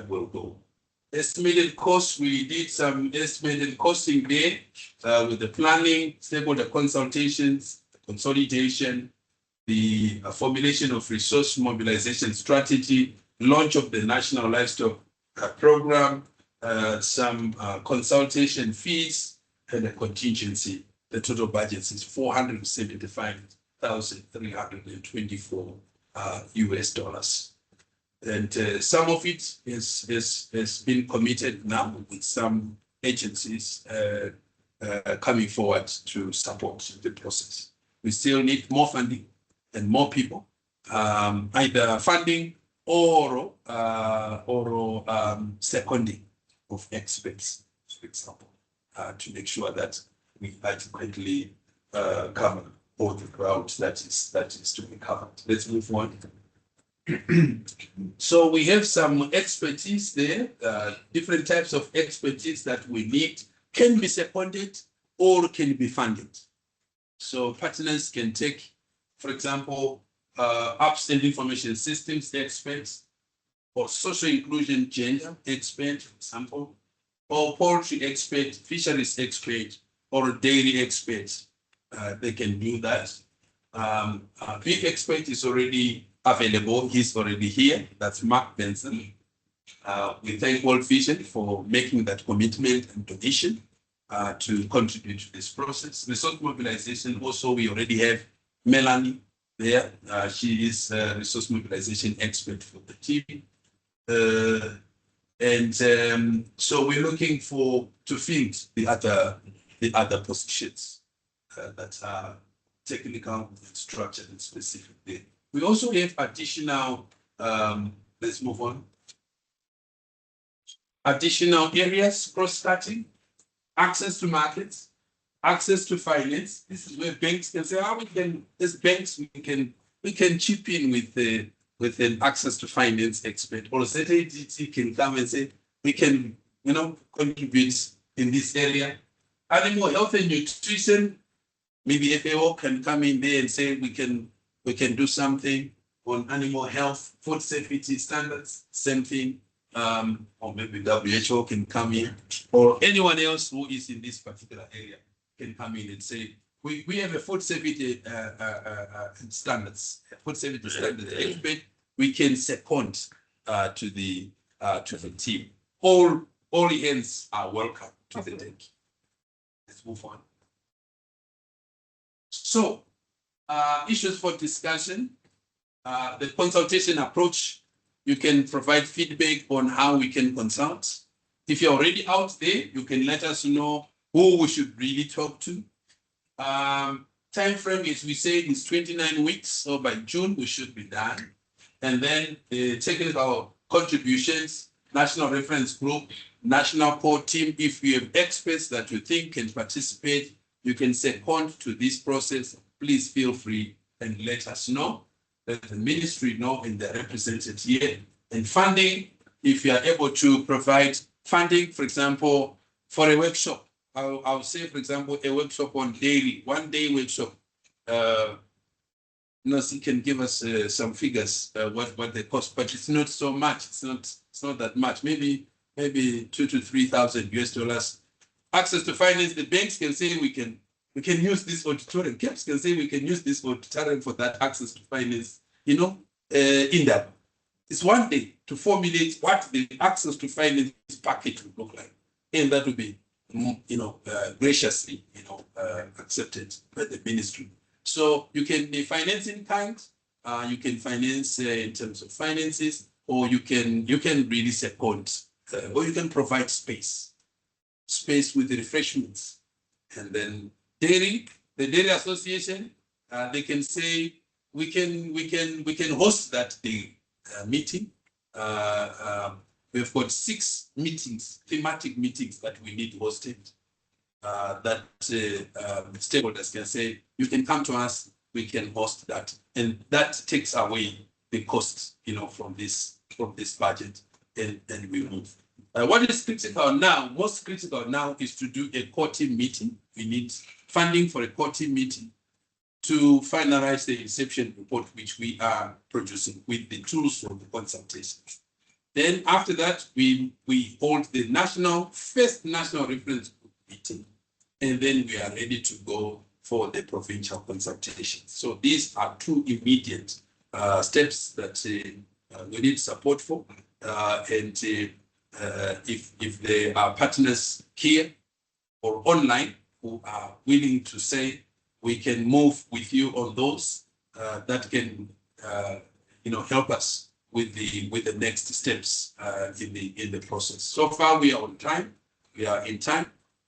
will go. Estimated costs, we did some estimated costing there with the planning, stakeholder consultations, consolidation, the formulation of resource mobilization strategy, launch of the National Livestock Program, some consultation fees, and a contingency. The total budget is $475,324 US dollars. And some of it has been committed now with some agencies coming forward to support the process. We still need more funding and more people, either funding or seconding of experts, for example, to make sure that we adequately cover all the ground that is to be covered. Let's move on. So we have some expertise there, different types of expertise that we need, can be seconded or can be funded. So partners can take, for example, upstream information systems experts, or social inclusion gender expert, for example, or poultry expert, fisheries expert, or dairy expert. They can do that. Beef expert is already available. He's already here. That's Mark Benson. We thank World Vision for making that commitment and donation to contribute to this process. Resource mobilization, also, we already have Melanie there. She is a resource mobilization expert for the team. So we're looking to fill the other positions that are technical and structured and specific there. We also have additional, let's move on. Additional areas, cross-cutting, access to markets, access to finance. This is where banks can say, as banks, we can chip in with an access to finance expert, or ZADT can come and say, we can, contribute in this area. Animal health and nutrition, maybe FAO can come in there and say, we can do something on animal health, food safety standards, same thing. Or maybe WHO can come in, or anyone else who is in this particular area can come in and say, we have a food safety standards, expert. We can second to the team. All hands are welcome to the deck. Let's move on. So, issues for discussion. The consultation approach. You can provide feedback on how we can consult. If you're already out there, you can let us know who we should really talk to. Time frame, as we said, is 29 weeks. So by June, we should be done. And then the technical contributions, national reference group, national core team. If you have experts that you think can participate, you can second to this process. Please feel free and let us know. Let the ministry know and they're represented here. And funding, if you are able to provide funding, for example, for a workshop, I'll say, for example, a workshop on dairy, 1 day workshop. He can give us some figures, what they cost, but it's not so much. It's not that much. Maybe $2,000 to $3,000. Access to finance, the banks can say we can use this auditorium. CAPS can say we can use this auditorium for that access to finance, in that. It's 1 day to formulate what the access to finance package would look like. And that would be, graciously, accepted by the ministry. So you can finance in kind, you can finance in terms of finances, or you can really second, or you can provide space with the refreshments. And then the dairy association, they can say we can host that day meeting. We've got 6 meetings, thematic meetings that we need hosted. That stakeholders can say you can come to us, we can host that, and that takes away the cost, from this budget, and we move. What is critical now? Most critical now is to do a core team meeting. We need funding for a core team meeting to finalize the inception report, which we are producing with the tools for the consultation. Then after that, we hold the first national reference group meeting, and then we are ready to go for the provincial consultation. So these are 2 immediate steps that we need support for. And if there are partners here or online who are willing to say we can move with you on those, that can help us with the next steps in the process. So far, we are on time. We are in time,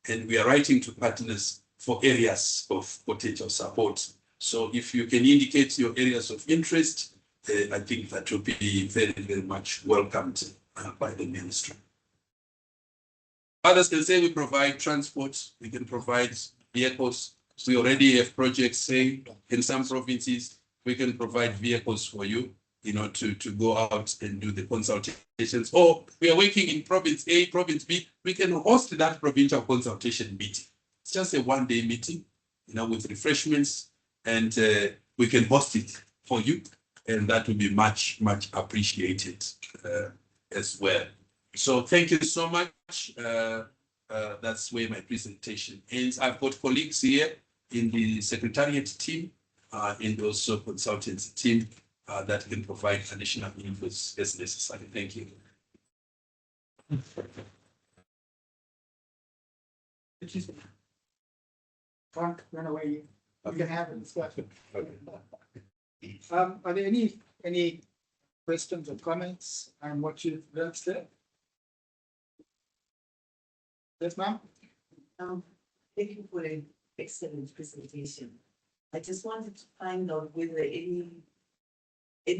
and we are writing to partners for areas of potential support. So if you can indicate your areas of interest, I think that will be very, very much welcomed by the ministry. Others can say we provide transport, we can provide vehicles, We already have projects, say, in some provinces, we can provide vehicles for you, to go out and do the consultations. Or we are working in province A, province B, we can host that provincial consultation meeting. It's just a one-day meeting, with refreshments, and we can host it for you, and that will be much, much appreciated as well. So thank you so much. That's where my presentation ends. I've got colleagues here in the secretariat team and also consultancy team that can provide additional inputs as necessary. Thank you. Can't run away. You can have it. Are there any questions or comments on what you've learned today? Yes, ma'am. Thank you for an excellent presentation. I just wanted to find out whether any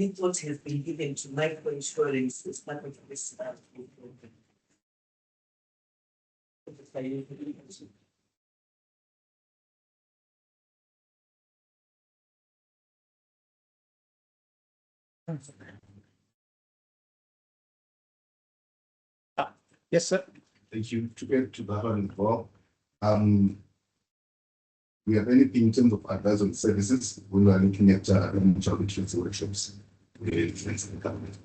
thought has been given to microinsurance as part of this program. Yes, sir. Thank you. To get to that one as well. We have anything in terms of advisory services. We are looking at mutual insurance workshops with friends and government.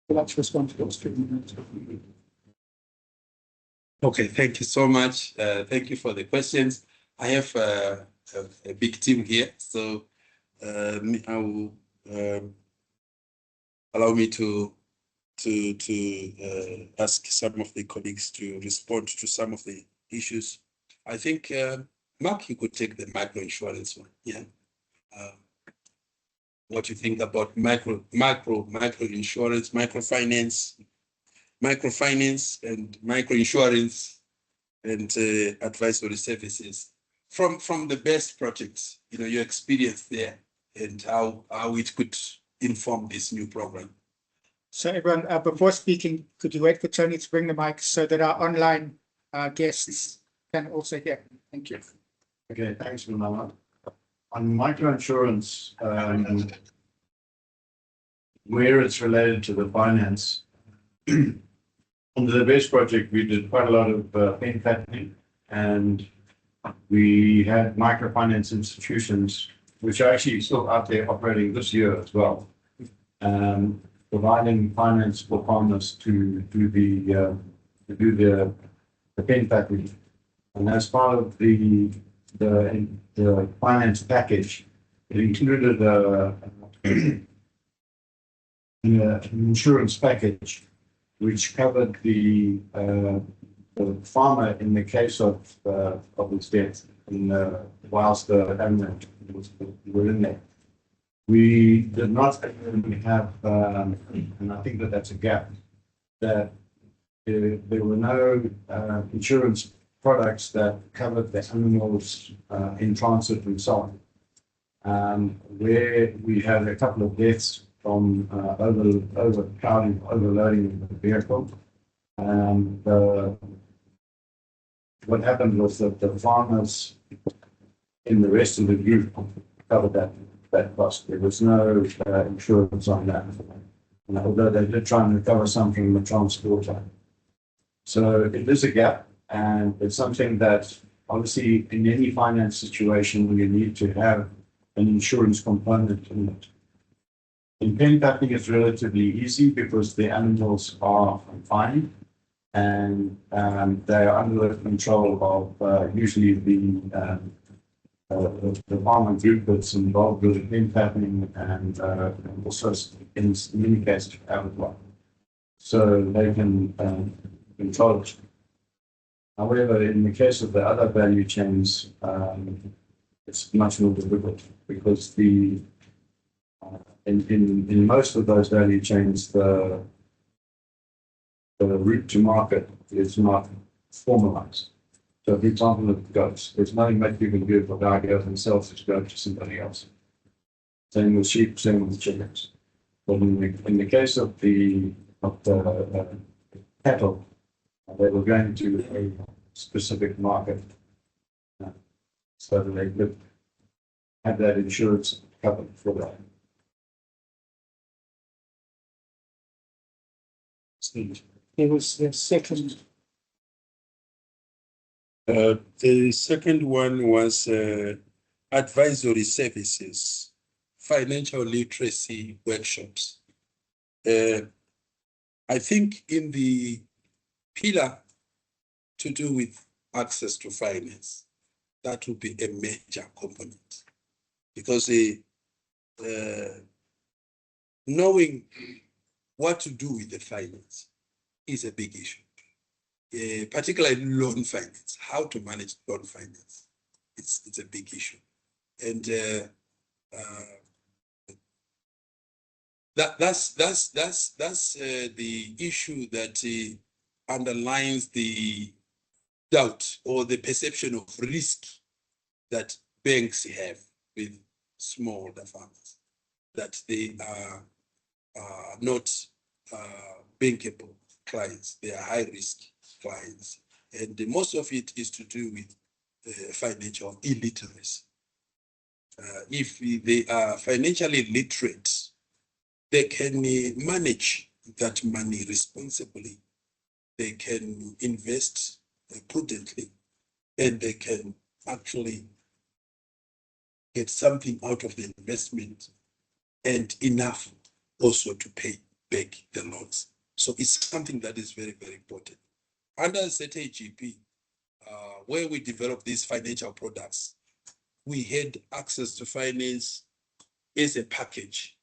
Let's respond to those two. Okay, thank you so much. Thank you for the questions. I have a big team here, so I will allow me to ask some of the colleagues to respond to some of the issues. I think, Mark, you could take the microinsurance one. Yeah. What you think about microinsurance, microfinance and microinsurance and advisory services from the best projects, your experience there and how it could inform this new program. So everyone, before speaking, could you wait for Tony to bring the mic so that our online guests can also hear? Thank you. Okay, thanks, Manala. On microinsurance, where it's related to the finance, under the base project, we did quite a lot of pen tapping, and we had microfinance institutions, which are actually still out there operating this year as well, providing finance for farmers to do the pen tapping. And as part of the finance package, it included an insurance package which covered the farmer in the case of his death, whilst the animal were in there. We did not have, and I think that that's a gap, that there were no insurance products that covered the animals in transit and so on. Where we had a couple of deaths from overcrowding, overloading the vehicle. What happened was that the farmers in the rest of the group covered that cost. There was no insurance on that. And although they did try and recover some from the transporter. So it is a gap, and it's something that obviously in any finance situation you need to have an insurance component in it. In pen tapping, it's relatively easy because the animals are confined and they are under the control of usually the farmer group that's involved with pen tapping and also in many cases abattoir. So they can control it. However, in the case of the other value chains, it's much more difficult because in most of those value chains, the route to market is not formalized. So, for example, of goats, there's nothing much you can do for guy goes and sells his goat to somebody else. Same with sheep, same with chickens. But in the case of the cattle, they were going to a specific market, so that they could have that insurance covered for that. There was the second. The second one was advisory services, financial literacy workshops. I think in the pillar to do with access to finance, that would be a major component, because knowing what to do with the finance is a big issue. Particularly loan finance, how to manage loan finance. It's a big issue. And that's the issue that underlines the doubt or the perception of risk that banks have with smallholder farmers, that they are not bankable clients, they are high risk clients. And most of it is to do with financial illiteracy. If they are financially literate, they can manage that money responsibly. They can invest prudently, and they can actually get something out of the investment and enough also to pay back the loans. So it's something that is very, very important. Under ZAGP, where we developed these financial products, we had access to finance as a package,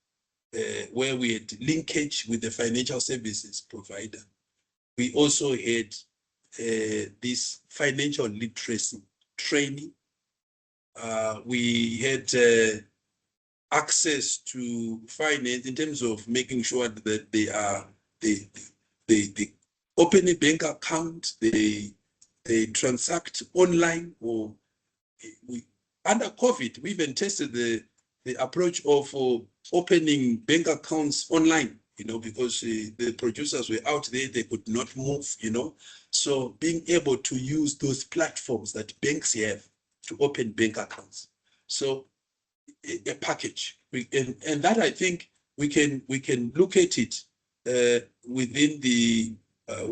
where we had linkage with the financial services provider. We also had this financial literacy training. We had access to finance in terms of making sure that they open a bank account, they transact online, or under COVID, we even tested the approach of opening bank accounts online, because the producers were out there, they could not move, So being able to use those platforms that banks have to open bank accounts. So a package, and that I think we can look at it within the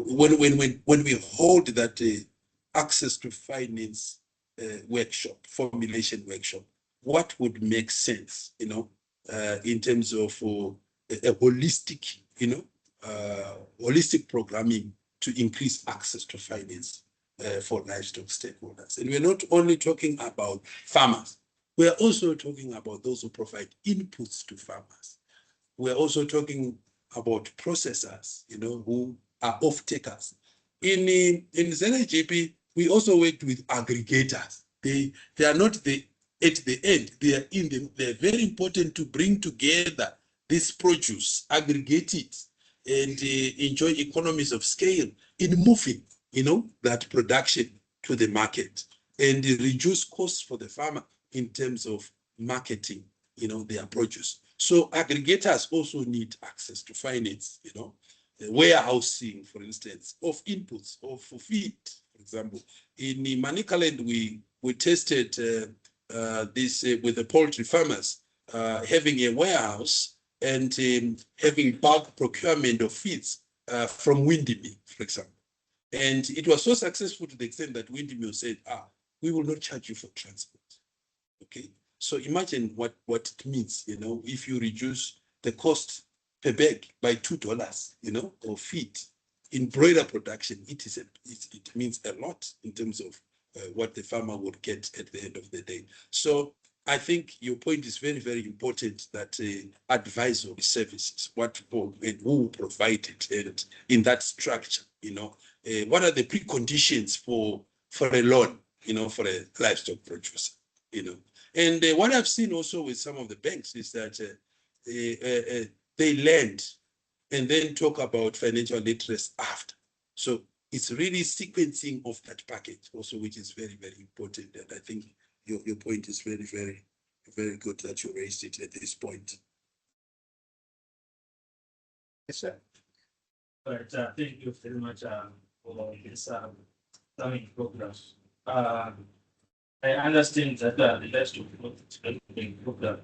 when we hold that access to finance workshop, formulation workshop, what would make sense, in terms of a holistic, holistic programming to increase access to finance for livestock stakeholders. And we're not only talking about farmers, we are also talking about those who provide inputs to farmers. We're also talking about processors, who are off-takers. In ZAGP, we also worked with aggregators. They are not at the end. They're very important to bring together this produce, aggregate it, and enjoy economies of scale in moving, that production to the market, and reduce costs for the farmer in terms of marketing, their produce. So aggregators also need access to finance, warehousing, for instance, of inputs, of feed, for example. In Manicaland, we tested this with the poultry farmers, having a warehouse and having bulk procurement of feeds from Windimi, for example. And it was so successful to the extent that Windimi said, we will not charge you for transport. Okay, so imagine what it means, if you reduce the cost per bag by $2, of feed in broiler production, it means a lot in terms of what the farmer would get at the end of the day. So I think your point is very, very important, that advisory services, what for and who provide it, and in that structure, what are the preconditions for a loan, for a livestock producer, And what I've seen also with some of the banks is that they lend and then talk about financial literacy after. So it's really sequencing of that package also, which is very, very important. And I think your point is very, very, very good that you raised it at this point. Yes, sir. But thank you very much for this summit program. I understand that the Livestock Growth Development Program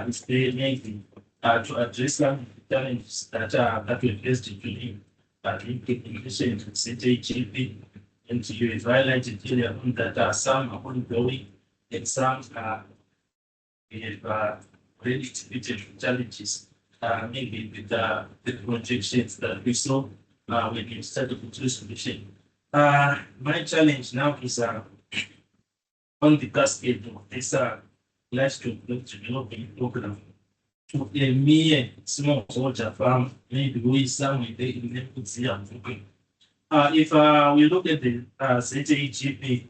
is very mainly to address some challenges that we faced during the implementation of CTGP, and you have highlighted earlier on that some are ongoing and some we have already exhibited challenges, maybe with the projections that we saw when you started with this solution. My challenge now is on the cascade of this livestock development program to a mere small soldier farm, maybe we somewhere there in the if we look at the CTGP,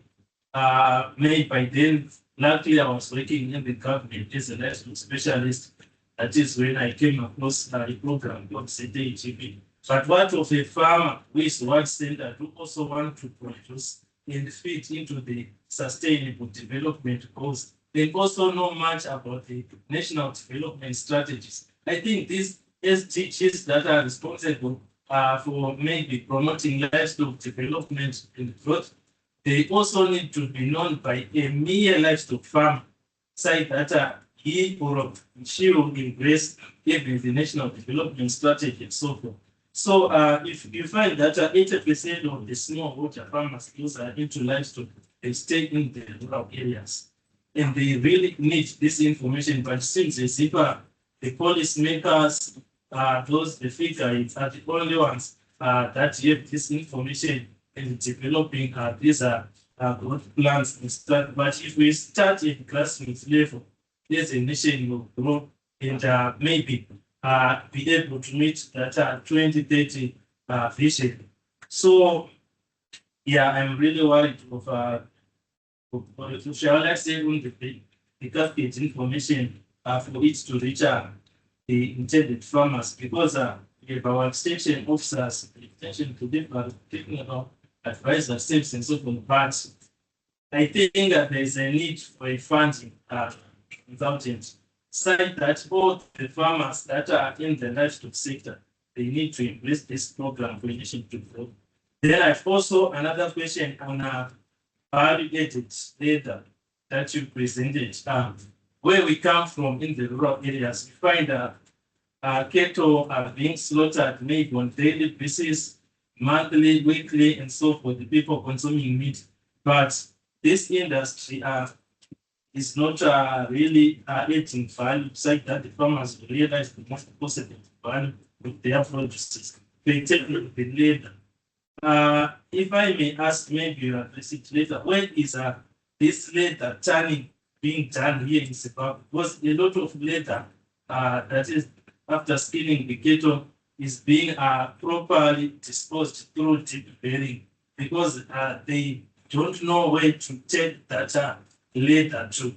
maybe by then, luckily I was working in the government as a livestock specialist. That is when I came across a program called CTGP. But what of a farmer who is one standard who also want to produce and fit into the sustainable development goals? They also know much about the national development strategies. I think these SDGs that are responsible for maybe promoting livestock development and growth, they also need to be known by a mere livestock farm side that he or she will embrace even the national development strategy and so forth. So if you find that 80% of the smallholder farmers those are into livestock, they stay in the rural areas. And they really need this information, but since as if the policymakers, the figures are the only ones that have this information and developing these growth plans and start. But if we start at grassroots level, this nation will grow and maybe be able to meet that 2030 vision. So, yeah, I'm really worried of shall I say on the cascade information for it to reach the intended farmers, because we have our extension officers, extension to them technical advisor steps and so forth. But I think that there is a need for a funding consultant side that all the farmers that are in the livestock sector, they need to embrace this program for initiative to grow. Then I've also another question on value-added data that you presented. Where we come from in the rural areas, we find cattle are being slaughtered maybe on daily basis, monthly, weekly, and so forth, the people consuming meat. But this industry is not really adding value, like that the farmers realize the most possible value of their produces. They take the labor. If I may ask, maybe you address it later, when is this leather turning being done here in Zimbabwe? Because a lot of leather that is after skinning the cattle is being properly disposed through deep burying, because they don't know where to take that leather to,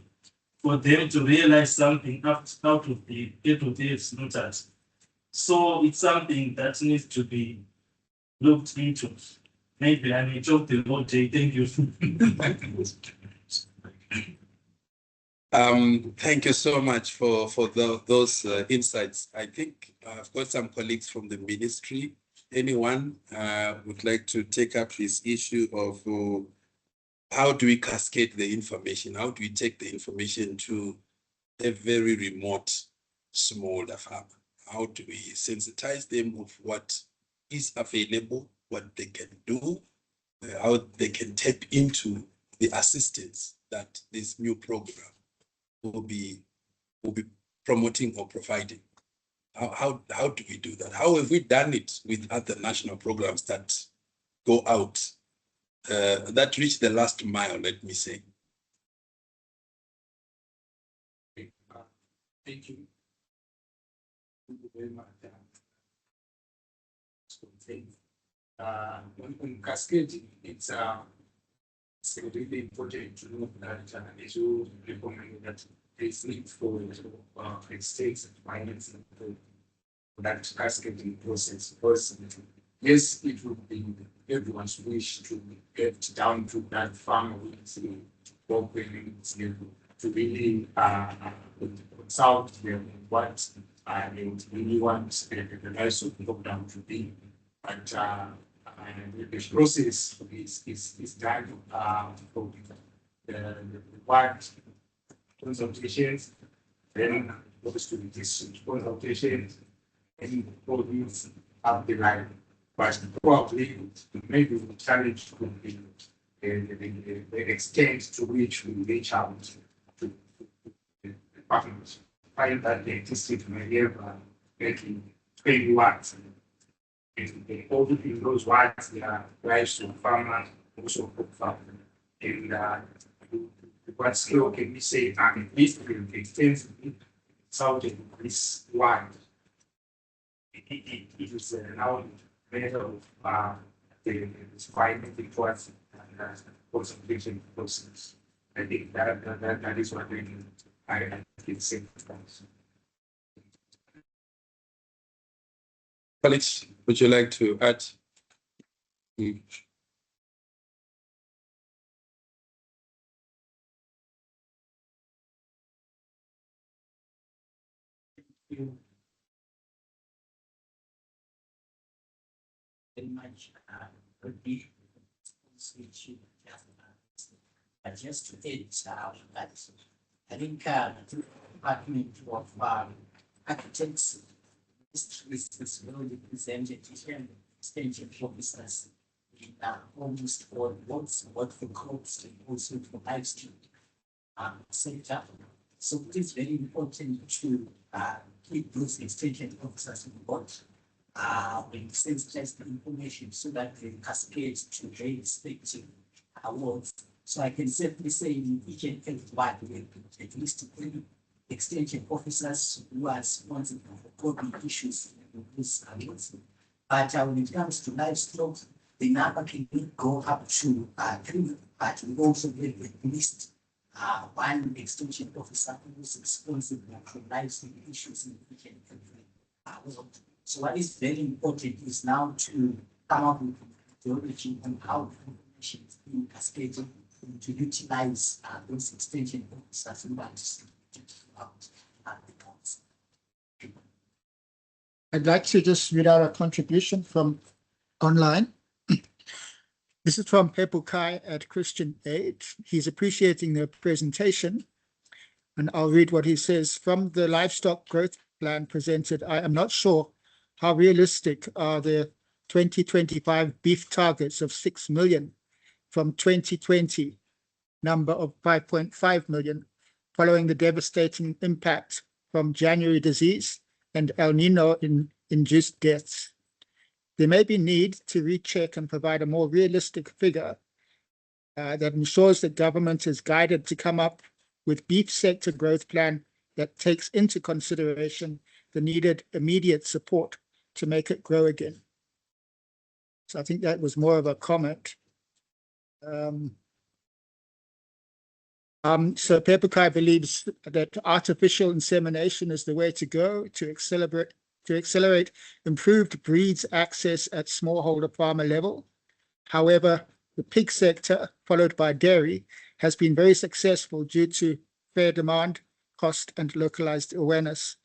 for them to realize something out of the cattle they've slaughtered. So it's something that needs to be looked into. Maybe I may talk the whole day. Thank you. Thank you so much for those insights. I think I've got some colleagues from the ministry. Anyone would like to take up this issue of how do we cascade the information? How do we take the information to a very remote smallholder farmer? How do we sensitize them of what is available, what they can do, how they can tap into the assistance that this new program will be promoting or providing? How do we do that? How have we done it with other national programs that go out, that reach the last mile, let me say? Thank you. Thank you very much. On cascading, it's really important to know that as you recommend that there's need for states and financing for that cascading process, because yes, it would be everyone's wish to get down to that farmer with to really consult them what and we want the livestock program to be. But the process is done for the what consultations, then goes to this consultations, and produce up the line. But probably maybe the challenge would be the extent to which we reach out to the partners. Find that the district may have making 20 watts. And they all in those watts, they are livestock farmers, also cook farmers. And what skill can be said, and at least we will extensively southern this wide. It is now a matter of the finding the towards and concentration process. I think that is what we need. I can say. Felix, would you like to add? Very much repeat which you just to add that I think the Department of Architects is really presented extension officers in almost all both for crops and also for livestock sector. So it is very important to keep those extension officers on board when sensitize the information so that they cascade to their respective awards. So I can safely say in each and every one, at least 3 extension officers who are responsible for COVID issues in these awards. But when it comes to livestock, the number can go up to 3, but we also have at least 1 extension officer who is responsible for livestock issues in each and every award. So what is very important is now to come up with methodology on how information is being cascaded and to utilize those extension officers who are distributed throughout the council. I'd like to just read out a contribution from online. This is from Pepo Kai at Christian Aid. He's appreciating the presentation, and I'll read what he says. From the livestock growth plan presented, I am not sure how realistic are the 2025 beef targets of 6 million from 2020 number of 5.5 million, following the devastating impact from January disease and El Nino induced deaths. There may be need to recheck and provide a more realistic figure that ensures that government is guided to come up with beef sector growth plan that takes into consideration the needed immediate support to make it grow again. So I think that was more of a comment. So Pepukai believes that artificial insemination is the way to go to accelerate improved breeds access at smallholder farmer level. However, the pig sector, followed by dairy, has been very successful due to fair demand, cost, and localized awareness.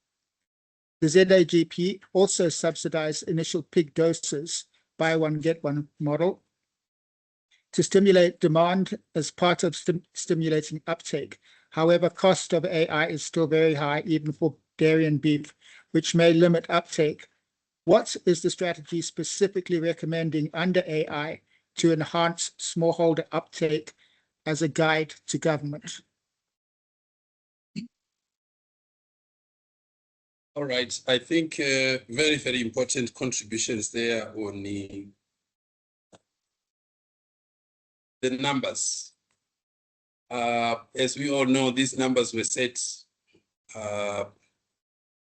The ZAGP also subsidized initial pig doses, buy one, get one model, to stimulate demand as part of stimulating uptake. However, cost of AI is still very high, even for dairy and beef, which may limit uptake. What is the strategy specifically recommending under AI to enhance smallholder uptake as a guide to government? All right, I think very, very important contributions there on the numbers. As we all know, these numbers were set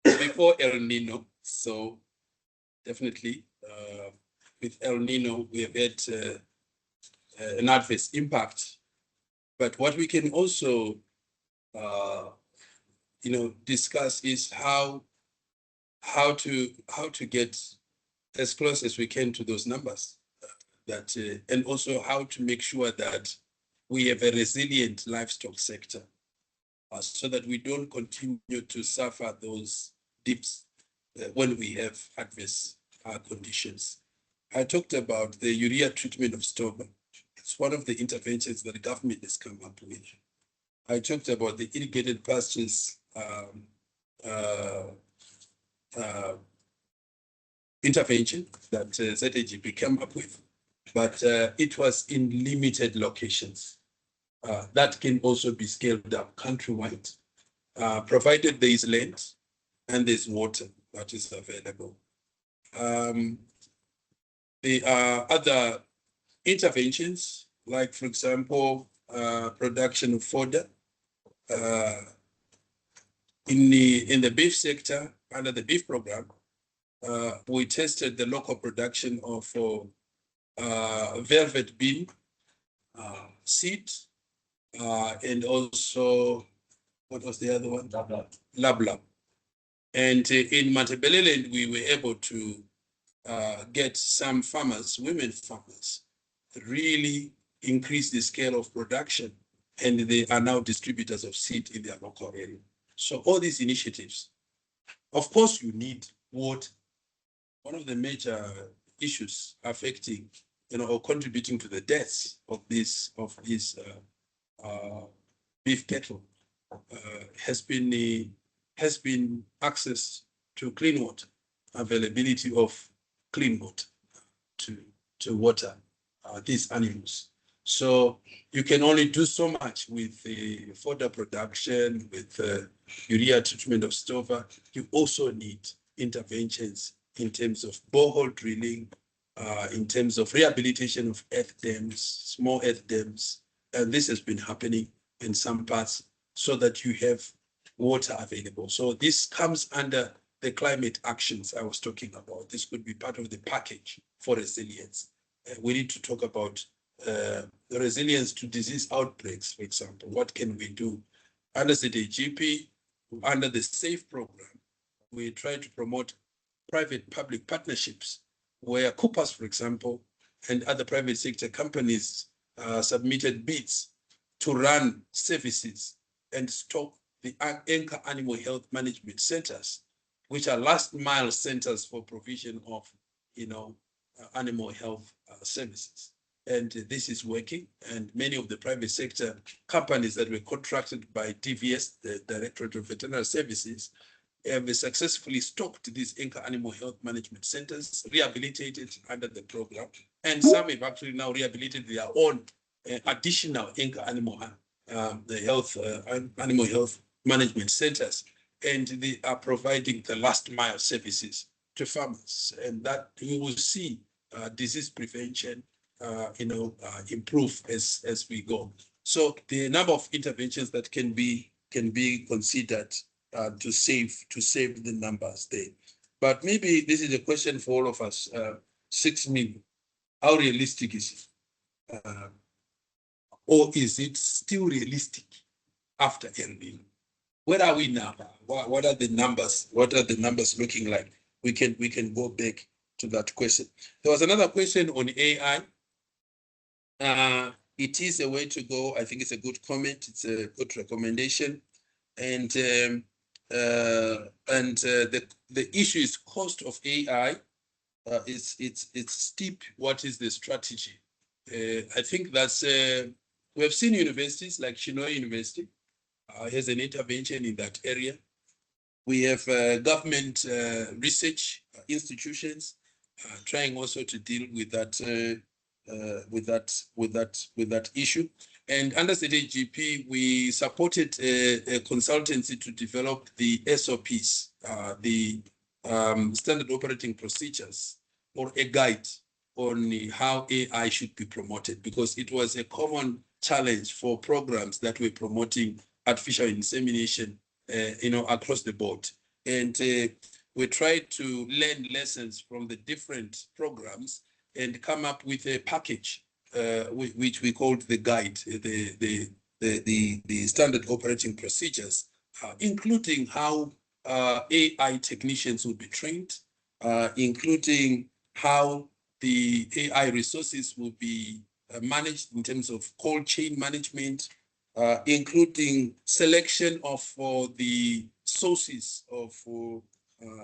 before El Nino. So definitely with El Nino, we have had an adverse impact. But what we can also discuss is how to get as close as we can to those numbers, and also how to make sure that we have a resilient livestock sector, so that we don't continue to suffer those dips when we have adverse conditions. I talked about the urea treatment of stover. It's one of the interventions that the government has come up with. I talked about the irrigated pastures intervention that ZAGP came up with, but it was in limited locations. That can also be scaled up countrywide, provided there is land and there's water that is available. There are other interventions, like, for example, production of fodder. In the beef sector, under the beef program, we tested the local production of velvet bean seed, and also, what was the other one? Lab. And in Matabeleland, we were able to get some farmers, women farmers, really increase the scale of production, and they are now distributors of seed in their local area. So all these initiatives, of course, you need water. One of the major issues affecting, or contributing to the deaths of these beef cattle has been access to clean water, availability of clean water to water these animals. So you can only do so much with the fodder production, with urea treatment of stover. You also need interventions in terms of borehole drilling, in terms of rehabilitation of earth dams, small earth dams. And this has been happening in some parts so that you have water available. So this comes under the climate actions I was talking about. This could be part of the package for resilience. We need to talk about the resilience to disease outbreaks, for example. What can we do? Under the GP, under the SAFE program, we try to promote private-public partnerships where Coopers, for example, and other private sector companies submitted bids to run services and stock the anchor animal health management centers, which are last mile centers for provision of, animal health services. And this is working. And many of the private sector companies that were contracted by DVS, the Directorate of Veterinary Services, have successfully stocked these anchor animal health management centers, rehabilitated under the program. And some have actually now rehabilitated their own additional anchor animal animal health management centers. And they are providing the last mile services to farmers. And that you will see disease prevention improve as we go. So the number of interventions that can be considered to save the numbers there. But maybe this is a question for all of us. 6 million, how realistic is it? Or is it still realistic after El Nino? Where are we now? What are the numbers? What are the numbers looking like? We can go back to that question. There was another question on AI. It is a way to go. I think it's a good comment. It's a good recommendation. And the issue is cost of AI. It's steep. What is the strategy? I think that's we have seen universities like Shinoe University has an intervention in that area. We have government research institutions trying also to deal with that issue. And under ZAGP, we supported a consultancy to develop the SOPs, the standard operating procedures, or a guide on how AI should be promoted, because it was a common challenge for programs that were promoting artificial insemination, across the board. And we tried to learn lessons from the different programs and come up with a package, which we called the guide, the standard operating procedures, including how AI technicians will be trained, including how the AI resources will be managed in terms of cold chain management, including selection of the sources of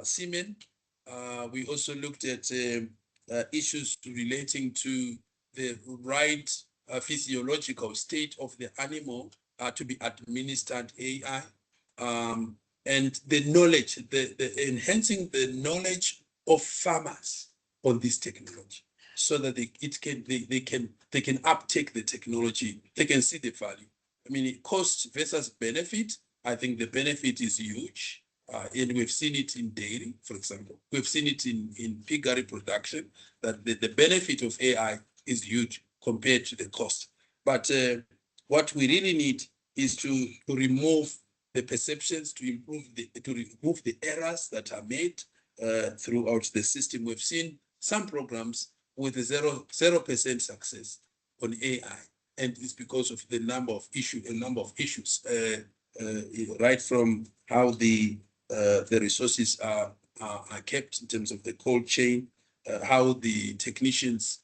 semen. We also looked at issues relating to the right physiological state of the animal to be administered AI, and the knowledge, the enhancing the knowledge of farmers on this technology, so that they can uptake the technology, they can see the value. I mean, cost versus benefit. I think the benefit is huge. And we've seen it in dairy, for example. We've seen it in piggery production, that the benefit of AI is huge compared to the cost. But what we really need is to remove the perceptions, to remove the errors that are made throughout the system. We've seen some programs with 0% success on AI, and it's because of the number of issues, right from how the resources are kept in terms of the cold chain, how the technicians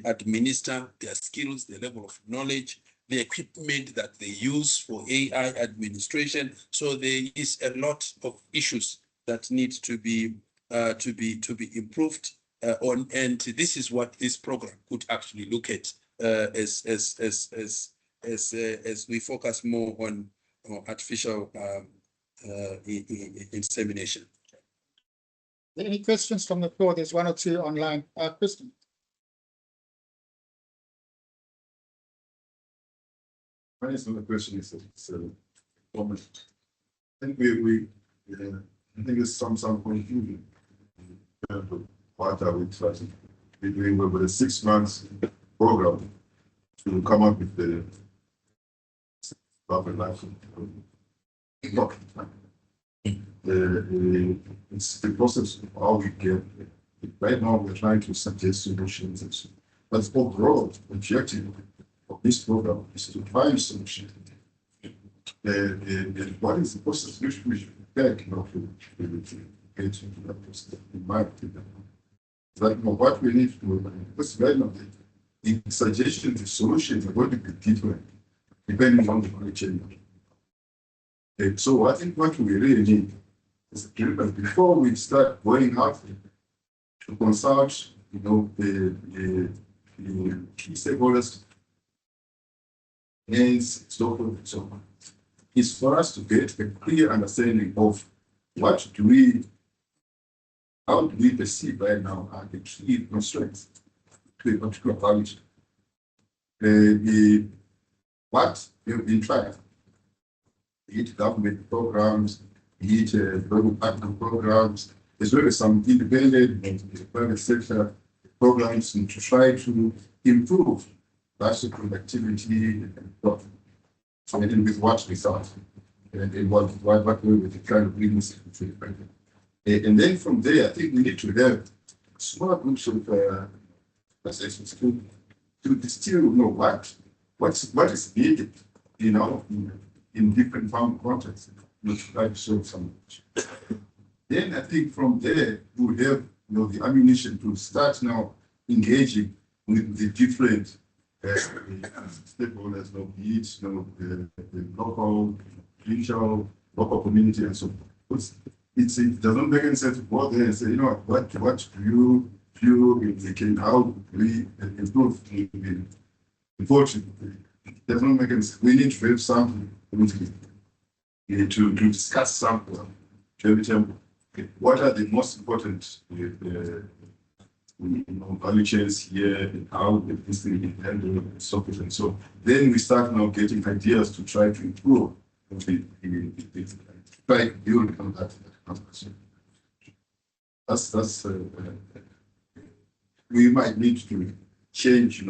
administer their skills, their level of knowledge, the equipment that they use for AI administration. So there is a lot of issues that need to be improved on, and this is what this program could actually look at as we focus more on artificial insemination. Any questions from the floor? There's one or two online. Kristen. My only question is comment. I think I think it's some confusion. What are we trying to be doing with a 6 months program to come up with the proper life? It's the process of how we get. Right now, we're trying to suggest solutions, but the overall objective of this program is to find solutions. What is the process which we should take to get into that process, in my opinion? Like, what we need to do, because right now, the suggestions, the solutions are going to be different depending on the condition. So I think what we really need is before we start going out to consult, the key stakeholders, and so forth and so on, is for us to get a clear understanding of how do we perceive right now are the key constraints to a particular value. What we have been trying, be it government programs, be it global partner programs, as well as some independent and private sector programs to try to improve livestock productivity and profit. And with what result? And what way with the kind of business. And then from there, I think we need to have small groups of to distill, what is needed, in different farm contexts, which try to solve some. Then I think from there we have the ammunition to start now engaging with the different stakeholders, be it the local, regional, local community, and so on. It doesn't make any sense to go there and say, what do you feel indicating how we improve? Unfortunately, it does not make any sense. We need to have something to discuss something. What are the most important value chains here, and how this thing is handled, and so forth and so on. Then we start now getting ideas to try to improve, try to build on that. That's we might need to change,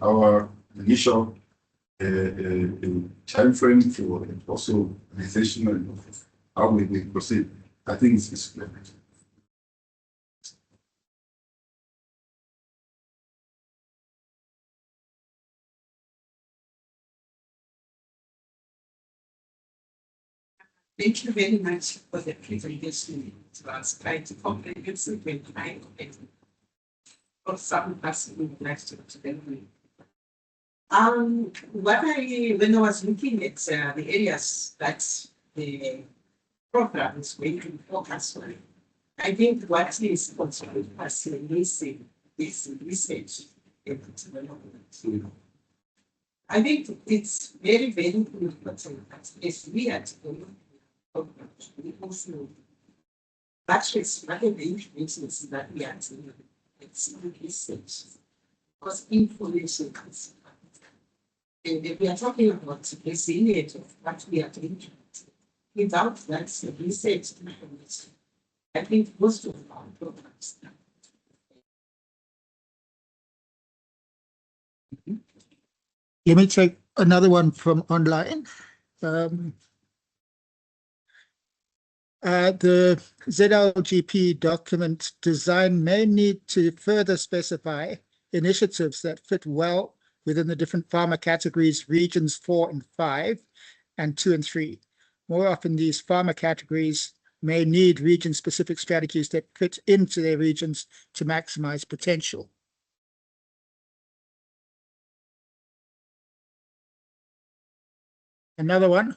our initial time frame for also organization and how we proceed. I think it's splendid. Thank you very much for the presentation. It was quite comprehensive and eye-opening for some of us who would like to develop. When I was looking at the areas that the programs we can focus on. I think what is also missing is research and development. I think it's very, very important that if we are developing programs, we also buttress one of the information that we are doing. It's research because information comes. And if we are talking about the resilience of what we are doing, without that research information, I think most of our programs. Let me take another one from online. The ZLGP document design may need to further specify initiatives that fit well within the different farmer categories, regions 4 and 5, and 2 and 3. More often, these farmer categories may need region-specific strategies that fit into their regions to maximize potential. Another one.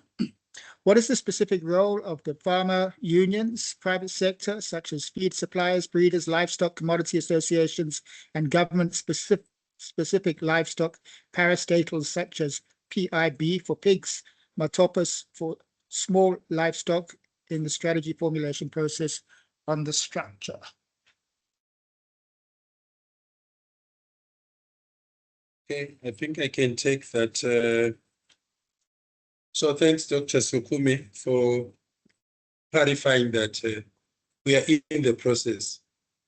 What is the specific role of the farmer unions, private sector, such as feed suppliers, breeders, livestock commodity associations, and government-specific livestock parastatals such as PIB for pigs, Matopus for small livestock in the strategy formulation process on the structure? Okay, I think I can take that. So thanks, Dr. Sukumi, for clarifying that we are in the process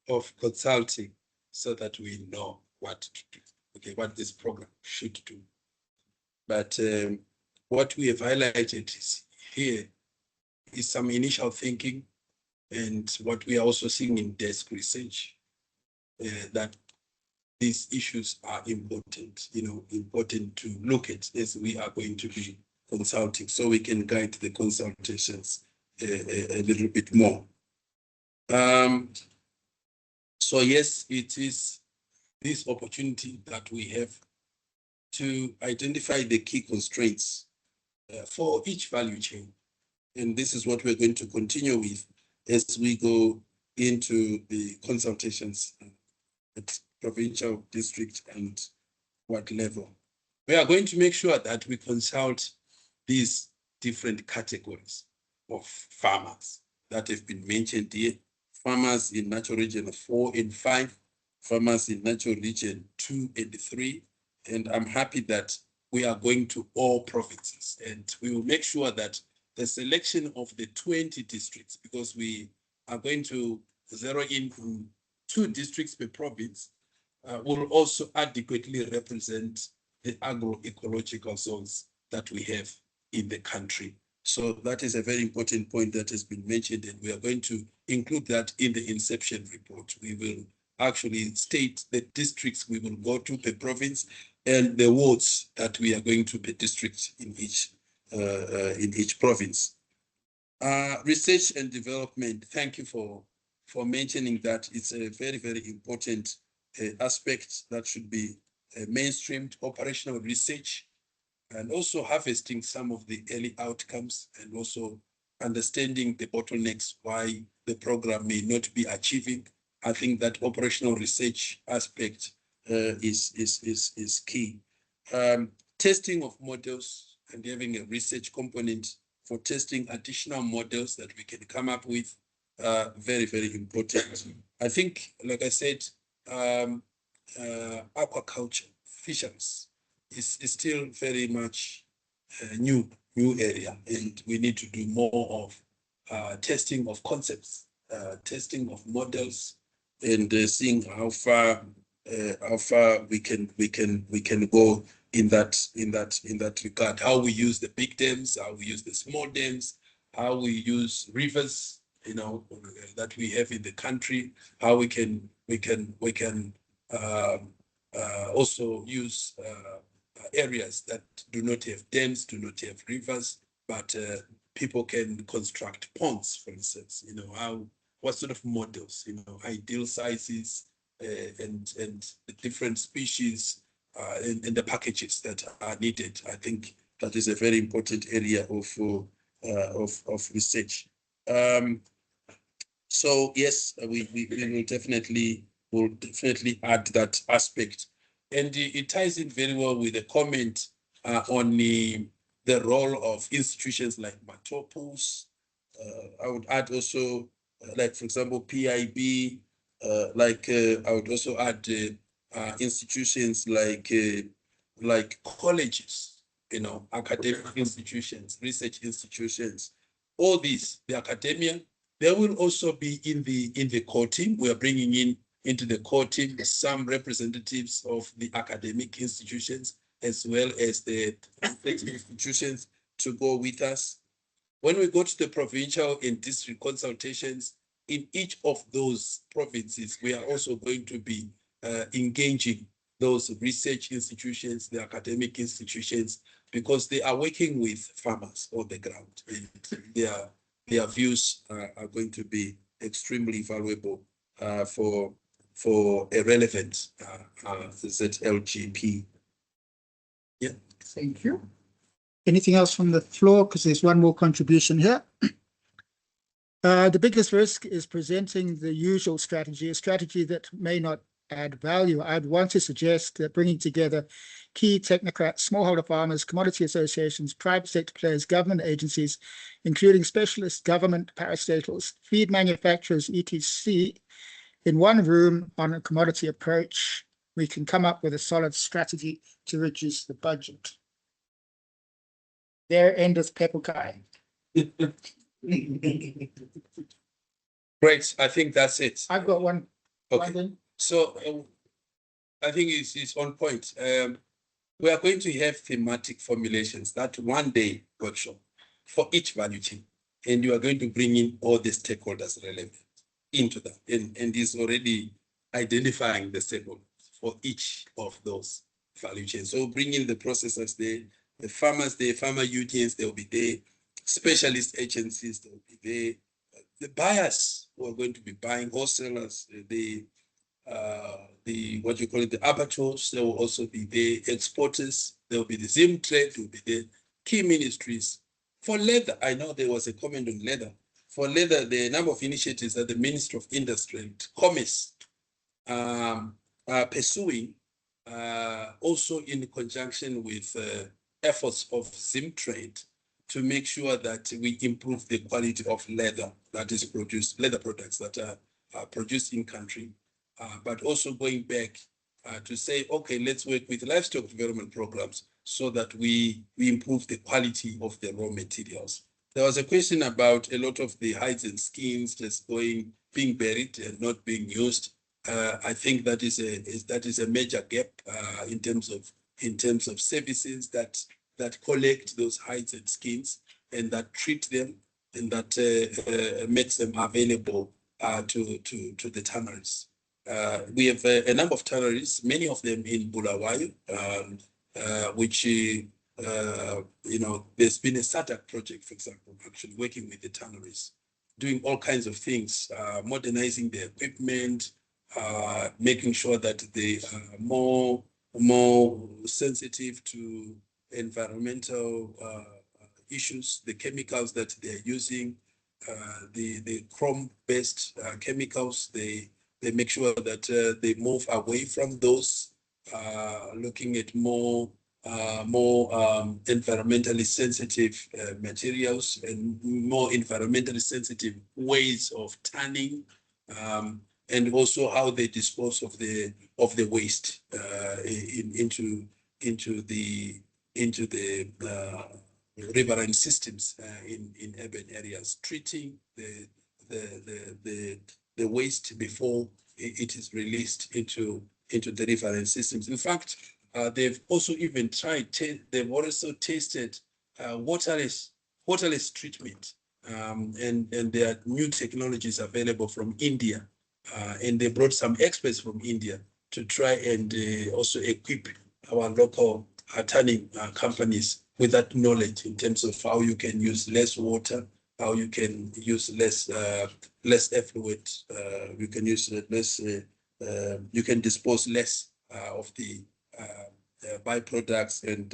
of consulting so that we know what to do, okay, what this program should do. But what we have highlighted here is some initial thinking and what we are also seeing in desk research, that these issues are important, important to look at as we are going to be consulting, so we can guide the consultations a little bit more. So yes, it is this opportunity that we have to identify the key constraints for each value chain. And this is what we're going to continue with as we go into the consultations at provincial, district, and what level. We are going to make sure that we consult these different categories of farmers that have been mentioned here. Farmers in natural region 4 and 5, farmers in natural region 2 and 3. And I'm happy that we are going to all provinces, and we will make sure that the selection of the 20 districts, because we are going to zero in on 2 districts per province, will also adequately represent the agroecological zones that we have in the country. So that is a very important point that has been mentioned, and we are going to include that in the inception report. We will actually state the districts we will go to per province and the wards that we are going to per district in each province. Research and development, thank you for mentioning that. It's a very, very important aspect that should be mainstreamed. Operational research, and also harvesting some of the early outcomes, and also understanding the bottlenecks why the program may not be achieving. I think that operational research aspect is key. Testing of models and having a research component for testing additional models that we can come up with, very, very important. I think, like I said, aquaculture, fisheries, is still very much a new area, and we need to do more of testing of concepts, testing of models, and seeing how far we can go in that regard. How we use the big dams, how we use the small dams, how we use rivers, that we have in the country, how we can also use areas that do not have dams, do not have rivers, but people can construct ponds, for instance. What sort of models, ideal sizes, and the different species, and the packages that are needed. I think that is a very important area of research. So yes, we will definitely add that aspect, and it ties in very well with the comment on the role of institutions like Matopos. I would add also, like for example, PIB. I would also add institutions like colleges, academic institutions, research institutions. All these, the academia. They will also be in the core team. We are bringing into the core team some representatives of the academic institutions as well as the institutions to go with us. When we go to the provincial and district consultations, in each of those provinces, we are also going to be engaging those research institutions, the academic institutions, because they are working with farmers on the ground, and their views are going to be extremely valuable for a relevant ZLGP. Yeah. Thank you. Anything else from the floor? Because there's one more contribution here. The biggest risk is presenting the usual strategy, a strategy that may not add value. I'd want to suggest that bringing together key technocrats, smallholder farmers, commodity associations, private sector players, government agencies, including specialist government parastatals, feed manufacturers, etc., in one room on a commodity approach, we can come up with a solid strategy to reduce the budget. There endeth Pepukai. Great. I think that's it. I've got one Okay. thing. So I think it's on point. We are going to have thematic formulations, that one-day workshop for each value chain, and you are going to bring in all the stakeholders relevant into that, and is already identifying the stakeholders for each of those value chains. So bring in the processors there, the farmers there, farmer unions, they'll be there, specialist agencies, they'll be there, the buyers who are going to be buying, wholesalers, the what you call it, the abattoirs, they will also be there, exporters, there will be the Zim trade, will be there, key ministries. For leather, I know there was a comment on leather. For leather, the number of initiatives that the Ministry of Industry and Commerce are pursuing, also in conjunction with efforts of Zim trade, to make sure that we improve the quality of leather that is produced, leather products that are produced in country, but also going back to say, okay, let's work with livestock development programs so that we improve the quality of the raw materials. There was a question about a lot of the hides and skins just being buried and not being used. I think that is a major gap in terms of services that collect those hides and skins and that treat them and that makes them available to the tanneries. We have a number of tanneries, many of them in Bulawayo, which there's been a startup project, for example, actually working with the tanneries, doing all kinds of things, modernizing their equipment, making sure that they are more sensitive to environmental issues, the chemicals that they're using, the chrome-based chemicals, they make sure that they move away from those, looking at more environmentally sensitive materials and more environmentally sensitive ways of tanning, and also how they dispose of the waste into the riverine systems in urban areas, treating the waste before it is released into the riverine systems. In fact, they've also even they've also tested waterless treatment, and there are new technologies available from India, and they brought some experts from India to try and also equip our local tanning companies with that knowledge in terms of how you can use less water, how you can use less effluent, you can use less, you can dispose less of the byproducts and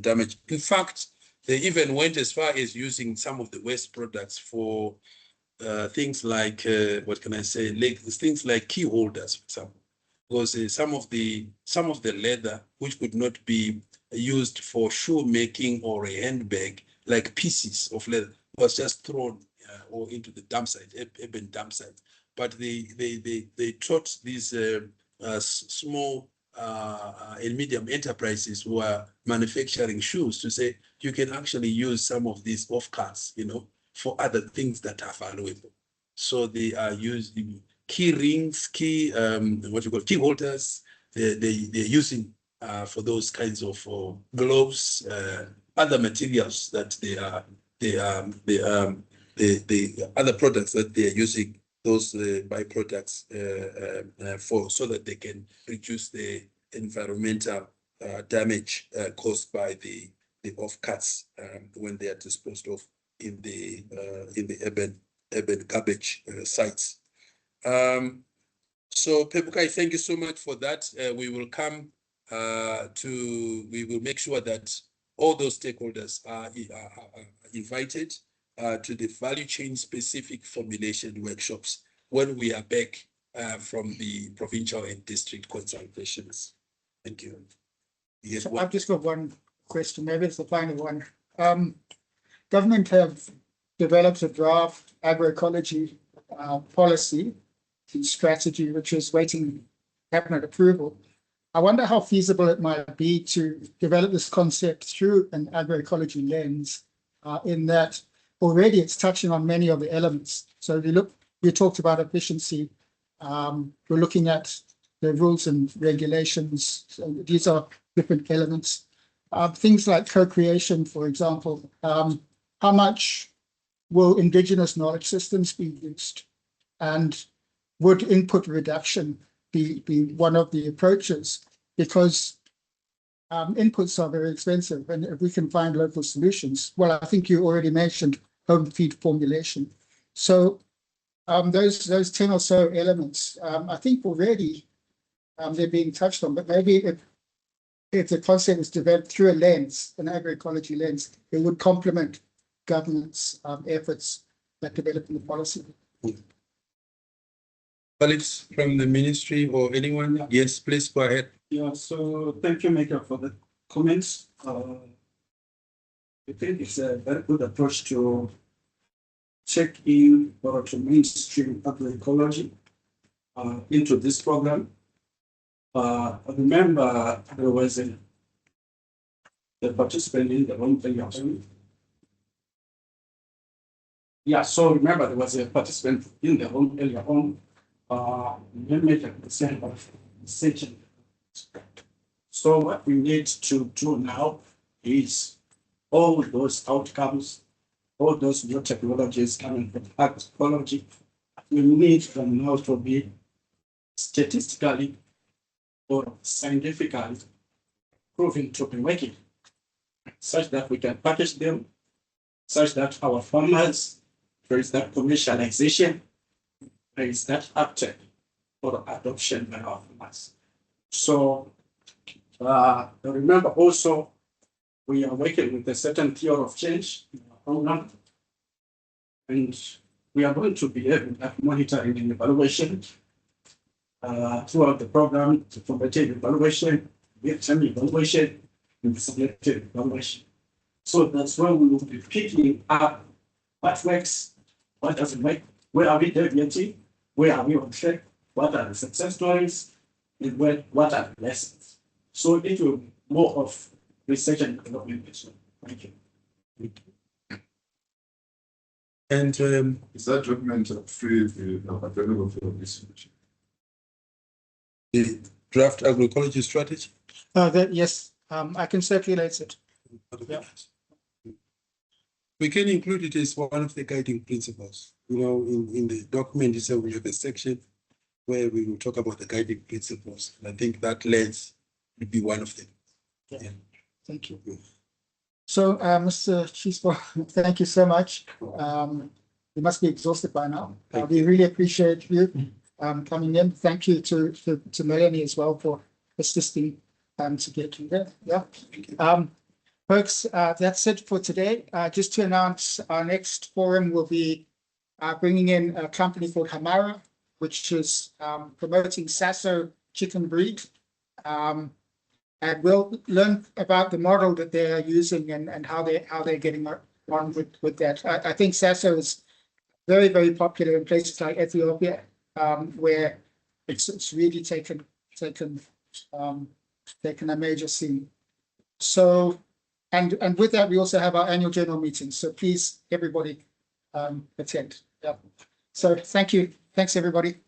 damage. In fact, They even went as far as using some of the waste products for things like, what can I say, things like key holders, for example. Because some of the leather, which could not be used for shoe making or a handbag, like pieces of leather, was just thrown or into the dump site, urban dump site. But they taught these small and medium enterprises who are manufacturing shoes to say you can actually use some of these offcuts, for other things that are valuable. So they are using key rings, key key holders. They're using for those kinds of gloves, other materials that the other products that they are using, those byproducts for, so that they can reduce the environmental damage caused by the offcuts when they are disposed of in the urban garbage sites. So Pepukai, thank you so much for that. We will make sure that all those stakeholders are invited to the value chain specific formulation workshops when we are back from the provincial and district consultations. Thank you. Yes, So I've just got one question, maybe it's the final one. Government have developed a draft agroecology policy strategy, which is waiting cabinet approval. I wonder how feasible it might be to develop this concept through an agroecology lens, in that already it's touching on many of the elements. So if you talked about efficiency, we're looking at the rules and regulations. So these are different elements. Things like co-creation, for example, how much will indigenous knowledge systems be used? And would input reduction be one of the approaches? Because inputs are very expensive, and if we can find local solutions, well, I think you already mentioned home feed formulation. So those 10 or so elements, I think already they're being touched on, but maybe if the concept is developed through a lens, an agroecology lens, it would complement government's efforts that develop in the policy. Colleagues from the ministry or anyone? Yeah. Yes, please go ahead. Yeah, so thank you, Maker, for the comments. I think it's a very good approach to check in or to mainstream agroecology into this program. I remember there was a participant in the home earlier. Yeah, so remember there was a participant in the home earlier on. We made a percent of section. So what we need to do now is all those outcomes, all those new technologies coming from agroecology, we need them now to be statistically or scientifically proven to be working, such that we can package them, such that our farmers, there is that commercialization, there is that uptake or adoption by our farmers. So remember also, we are working with a certain theory of change in our program, and we are going to be having that monitoring and evaluation throughout the program, the formative evaluation, midterm evaluation, and the selective evaluation. So that's where we will be picking up what works, what doesn't work, where are we deviating, where are we on track, what are the success stories, and what are the lessons. So it will be more of research and development. Thank you. And Is that document free available for research? the draft agroecology strategy? Yes, I can circulate it. Yeah. We can include it as one of the guiding principles. In the document itself, we have a section where we will talk about the guiding principles. And I think that lens will be one of them. Yeah. Thank you. So, Mr. Chispo, thank you so much. You must be exhausted by now. We really appreciate you coming in. Thank you to Melanie as well for assisting to get you there. Yeah. Folks, that's it for today. Just to announce, our next forum will be bringing in a company called Hamara, which is promoting Sasso chicken breed. And we'll learn about the model that they're using and how they're getting on with that. I think Sasso is very, very popular in places like Ethiopia, where it's really taken a major scene. So, and with that, we also have our annual general meeting. So please, everybody, attend. Yeah. So thank you. Thanks, everybody.